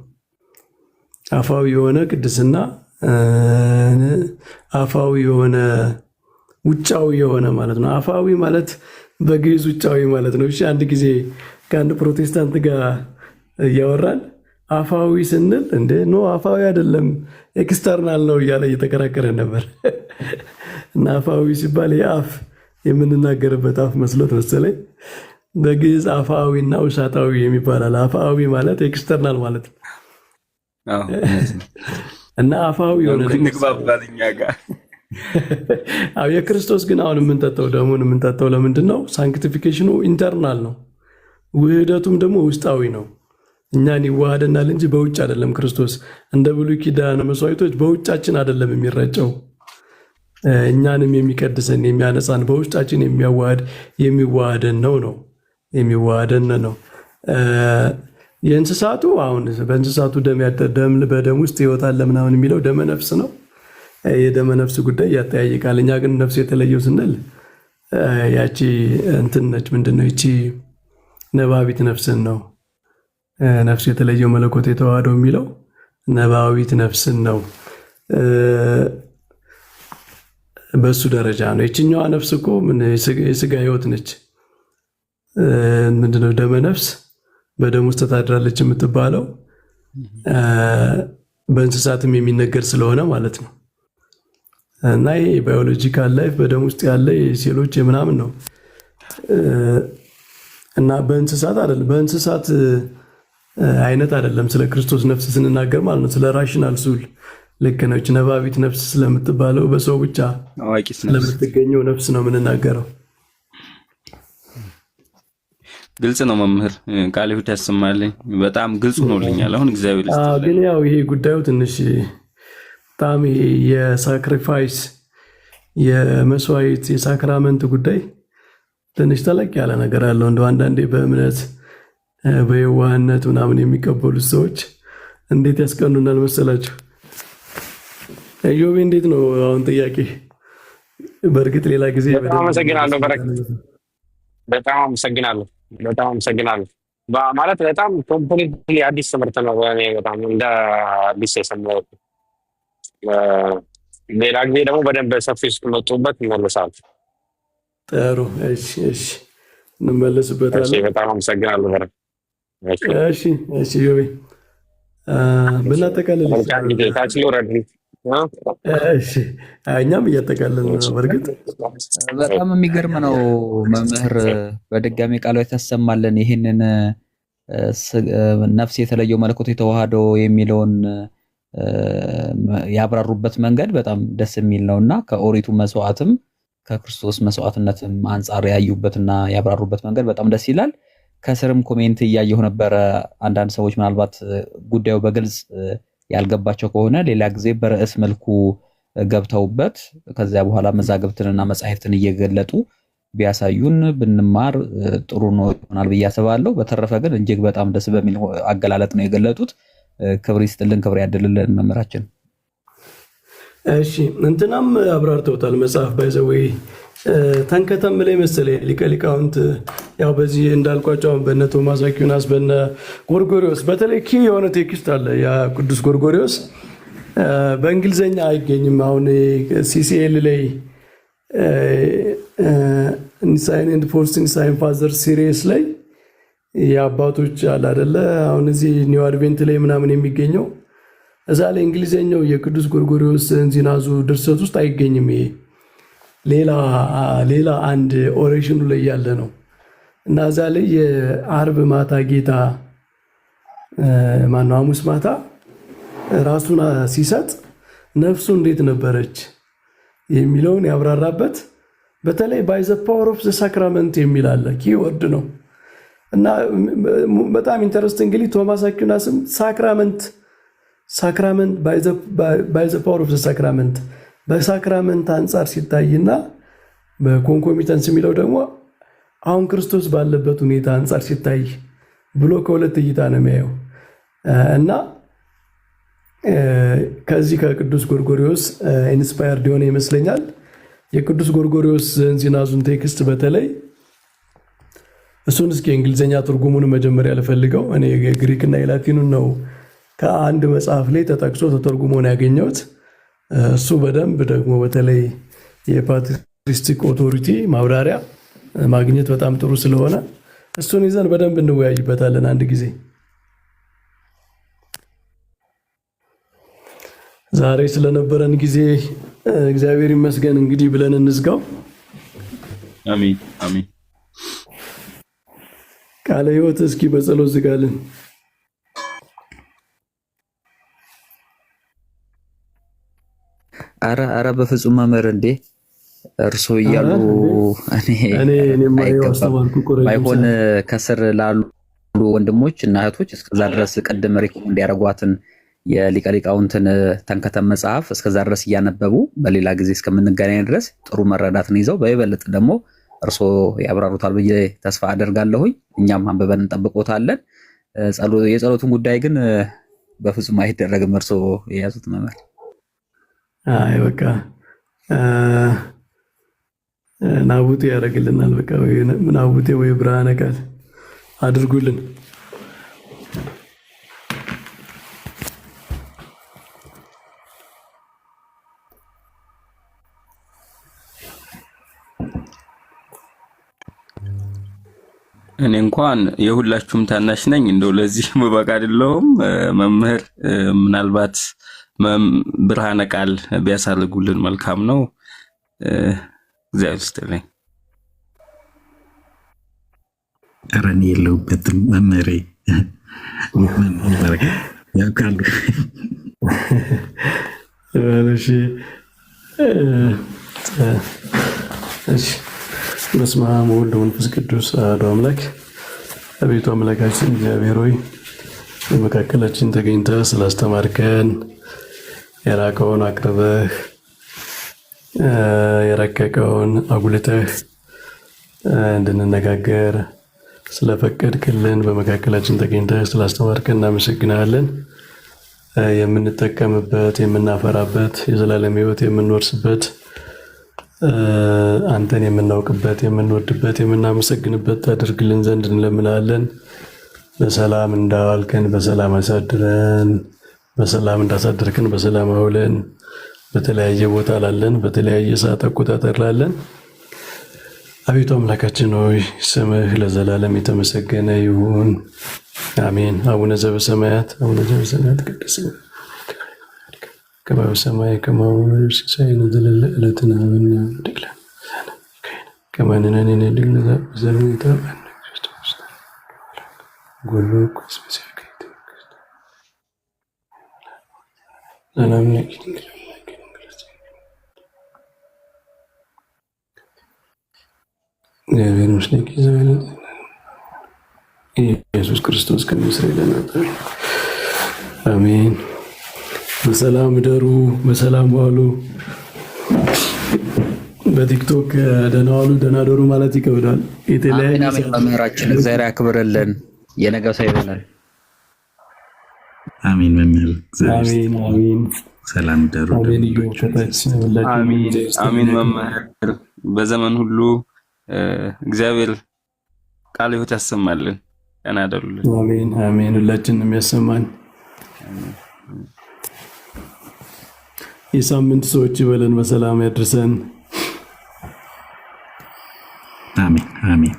አፋዊ የሆነ ቅድስና፣ አፋዊ የሆነ ውጫዊ የሆነ ማለት ነው። አፋዊ ማለት በግዕዝ ውጫዊ ማለት ነው። እሺ፣ አንድ ጊዜ ከአንድ ፕሮቴስታንት ጋር እያወራን አፋዊ ስንል እንደ ኖ አፋዊ አይደለም ኤክስተርናል ነው እያለ እየተከራከረ ነበር። እና አፋዊ ሲባል የአፍ የምንናገርበት አፍ መስሎት መሰለኝ። በግዕዝ አፋዊ እና ውሳጣዊ የሚባላል። አፋዊ ማለት ኤክስተርናል ማለት ነው። እና አፋዊ የሆነ እንግባባል እኛ ጋር። የክርስቶስ ግን አሁን የምንጠጣው ደሙን የምንጠጣው ለምንድን ነው? ሳንክቲፊኬሽኑ ኢንተርናል ነው፣ ውህደቱም ደግሞ ውስጣዊ ነው። እኛን ይዋሃደናል እንጂ በውጭ አይደለም። ክርስቶስ እንደ ብሉይ ኪዳን መስዋዕቶች በውጫችን አይደለም የሚረጨው፣ እኛንም የሚቀድሰን የሚያነጻን በውስጣችን የሚዋሃደን ነው የሚዋሃደን ነው። የእንስሳቱ አሁን በእንስሳቱ ደም በደም ውስጥ ሕይወት አለ ምናምን የሚለው ደመ ነፍስ ነው። የደመ ነፍስ ጉዳይ ያጠያይቃል። እኛ ግን ነፍስ የተለየው ስንል ያቺ እንትን ነች። ምንድነው ይቺ ነባቢት ነፍስን ነው። ነፍስ የተለየው መለኮት የተዋህደው የሚለው ነባቢት ነፍስን ነው። በሱ ደረጃ ነው። ይችኛዋ ነፍስ እኮ የስጋ ሕይወት ነች። ምንድነው ደመ ነፍስ በደም ውስጥ ታድራለች የምትባለው በእንስሳትም የሚነገር ስለሆነ ማለት ነው። እና ይሄ ባዮሎጂካል ላይፍ በደም ውስጥ ያለ የሴሎች የምናምን ነው። እና በእንስሳት አይደለም፣ በእንስሳት አይነት አይደለም። ስለ ክርስቶስ ነፍስ ስንናገር ማለት ነው ስለ ራሽናል ሱል ልክ ነች። ነባቢት ነፍስ ስለምትባለው በሰው ብቻ ስለምትገኘው ነፍስ ነው የምንናገረው። ግልጽ ነው መምህር፣ ቃለ ሕይወት ያሰማልኝ። በጣም ግልጽ ሆኖልኛል አሁን። እግዚአብሔር ይስጥልኝ። ግን ያው ይሄ ጉዳዩ ትንሽ በጣም የሳክሪፋይስ የመስዋዕት የሳክራመንት ጉዳይ ትንሽ ተለቅ ያለ ነገር አለው። እንደው አንዳንዴ በእምነት በየዋህነት ምናምን የሚቀበሉት ሰዎች እንዴት ያስቀኑናል መሰላችሁ? ኢዮቤ እንዴት ነው አሁን ጥያቄ? በእርግጥ ሌላ ጊዜ በጣም አመሰግናለሁ። በጣም አመሰግናለሁ። ማለት በጣም ኮምፕሊትሊ አዲስ ትምህርት ነው። እኔ በጣም እንደ አዲስ የሰማሁት። ሌላ ጊዜ ደግሞ በደንብ ሰፊ ስትመጡበት እንመለሳለን። ጥሩ። እሺ እንመለስበታለን። በጣም አመሰግናለሁ። እሺ ዮቤ ብናጠቃልል እኛም እያጠቃለል ነው። በእርግጥ በጣም የሚገርም ነው መምህር፣ በድጋሚ ቃል ያሰማልን። ይህንን ነፍስ የተለየው መለኮት የተዋህደው የሚለውን ያብራሩበት መንገድ በጣም ደስ የሚል ነው እና ከኦሪቱ መስዋዕትም ከክርስቶስ መስዋዕትነትም አንጻር ያዩበትና ያብራሩበት መንገድ በጣም ደስ ይላል። ከስርም ኮሜንት እያየሁ ነበረ። አንዳንድ ሰዎች ምናልባት ጉዳዩ በግልጽ ያልገባቸው ከሆነ ሌላ ጊዜ በርዕስ መልኩ ገብተውበት ከዚያ በኋላ መዛግብትንና መጻሕፍትን እየገለጡ ቢያሳዩን ብንማር ጥሩ ነው ይሆናል ብዬ አስባለሁ። በተረፈ ግን እጅግ በጣም ደስ በሚል አገላለጥ ነው የገለጡት። ክብር ይስጥልን፣ ክብር ያድልልን መምህራችን። እሺ እንትናም አብራርተውታል። መጽሐፍ ባይዘወይ ተንከተም ላይ መሰለኝ ሊቀ ሊቃውንት ያው በዚህ እንዳልኳቸው በነ ቶማስ አኩናስ በነ ጎርጎሪዎስ በተለይ ኪ የሆነ ቴክስት አለ። ያ ቅዱስ ጎርጎሪዎስ በእንግሊዝኛ አይገኝም። አሁን ሲሲኤል ላይ ኒሳይን ኤንድ ፖስት ኒሳይን ፋዘር ሲሪየስ ላይ የአባቶች አለ አይደለ? አሁን እዚህ ኒው አድቬንት ላይ ምናምን የሚገኘው እዛ ላይ እንግሊዝኛው የቅዱስ ጎርጎሪዎስ እንዚናዙ ድርሰት ውስጥ አይገኝም። ይሄ ሌላ አንድ ኦሬሽኑ ላይ ያለ ነው እና እዛ ላይ የአርብ ማታ ጌታ ማነው ሐሙስ ማታ ራሱን ሲሰጥ ነፍሱ እንዴት ነበረች የሚለውን ያብራራበት። በተለይ ባይ ዘ ፓወር ኦፍ ዘ ሳክራመንት የሚል አለ። ኪወርድ ነው እና በጣም ኢንተረስቲንግሊ ቶማስ አኩናስም ሳክራመንት ባይ ዘ ፓወር ኦፍ ዘ ሳክራመንት በሳክራመንት አንጻር ሲታይና በኮንኮሚተንስ የሚለው ደግሞ አሁን ክርስቶስ ባለበት ሁኔታ አንጻር ሲታይ ብሎ ከሁለት እይታ ነው የሚያየው እና ከዚህ ከቅዱስ ጎርጎሪዎስ ኢንስፓየርድ የሆነ ይመስለኛል። የቅዱስ ጎርጎሪዎስ እንዚናዙን ቴክስት በተለይ እሱን እስኪ እንግሊዝኛ ትርጉሙን መጀመሪያ ልፈልገው። እኔ የግሪክና የላቲኑን ነው ከአንድ መጽሐፍ ላይ ተጠቅሶ ተተርጉሞ ነው ያገኘሁት። እሱ በደንብ ደግሞ በተለይ የፓትሪስቲክ ኦቶሪቲ ማብራሪያ ማግኘት በጣም ጥሩ ስለሆነ እሱን ይዘን በደንብ እንወያይበታለን አንድ ጊዜ። ዛሬ ስለነበረን ጊዜ እግዚአብሔር ይመስገን እንግዲህ ብለን እንዝጋው። አሜን አሜን። ቃለ ሕይወት እስኪ በጸሎት ዝጋልን። አረ በፍጹም መምህር እንዴ እርሶ እያሉ እኔ ባይሆን ከስር ላሉ ወንድሞች እና እህቶች እስከዛ ድረስ ቅድም ሪኮመንድ ያደረጓትን የሊቀ ሊቃውንትን ተንከተም መጽሐፍ እስከዛ ድረስ እያነበቡ በሌላ ጊዜ እስከምንገናኝ ድረስ ጥሩ መረዳትን ይዘው በይበልጥ ደግሞ እርሶ ያብራሩታል ብዬ ተስፋ አደርጋለሁኝ። እኛም አንብበን እንጠብቆታለን። የጸሎቱን ጉዳይ ግን በፍጹም አይደረግም እርሶ የያዙት መምህር። አይ በቃ ናቡቴ ያደርግልናል። በቃ ወይ ናቡቴ ወይ ብርሃነ ቃል አድርጉልን። እኔ እንኳን የሁላችሁም ታናሽ ነኝ። እንደው ለዚህ መበቃ አይደለሁም። መምህር ምናልባት ብርሃነ ቃል ቢያሳልጉልን መልካም ነው። እግዚአብሔር ይስጥልኝ። ኧረ እኔ የለሁበትም መምህሬ ያውቃሉ። በስመ አብ ወወልድ ወመንፈስ ቅዱስ አሐዱ አምላክ። አቤቱ አምላካችን እግዚአብሔር ሆይ በመካከላችን ተገኝተህ ስላስተማርከን የራቀውን አቅርበህ የረቀቀውን አጉልተህ እንድንነጋገር ስለፈቀድክልን በመካከላችን ተገኝተህ ስላስተማርከን እናመሰግናለን። የምንጠቀምበት የምናፈራበት የዘላለም ሕይወት የምንወርስበት አንተን የምናውቅበት የምንወድበት የምናመሰግንበት ታደርግልን ዘንድ እንለምናለን። በሰላም እንዳዋልከን በሰላም አሳድረን፣ በሰላም እንዳሳደርከን በሰላም አውለን። በተለያየ ቦታ ላለን በተለያየ ሰዓት አቆጣጠር ላለን አቤቱ አምላካችን ሆይ ስምህ ለዘላለም የተመሰገነ ይሁን፣ አሜን። አቡነ ዘበሰማያት ቅዱስ ስምህ ከመ በሰማይ ከማሁ በምድር ዘለለ ዕለትነ ሀበነ ወኅድግ ለነ ከመ ንሕነኒ ንኅድግ ለዘብእተ ክርስቶስ ጎሎ ሰላም ለኪ እግዚአብሔር ይመስገን። ኢየሱስ ክርስቶስ ከሚስረይ ለናጠር አሜን። በሰላም ደሩ፣ በሰላም ዋሉ። በቲክቶክ ደህና ዋሉ ደህና ደሩ ማለት ይከብዳል። የተለያየ መምህራችን እግዚአብሔር ያክብርልን፣ የነገው ሰው ይበላል። አሜን መምህር፣ አሜን አሜን። ሰላም ደሩ። አሜን አሜን። መምህር በዘመን ሁሉ እግዚአብሔር ቃለ ሕይወት ያሰማልን፣ ያናደሩልን። አሜን አሜን። ሁላችንም የሚያሰማን የሳምንት ሰዎች ይበለን፣ በሰላም ያድርሰን። አሜን አሜን።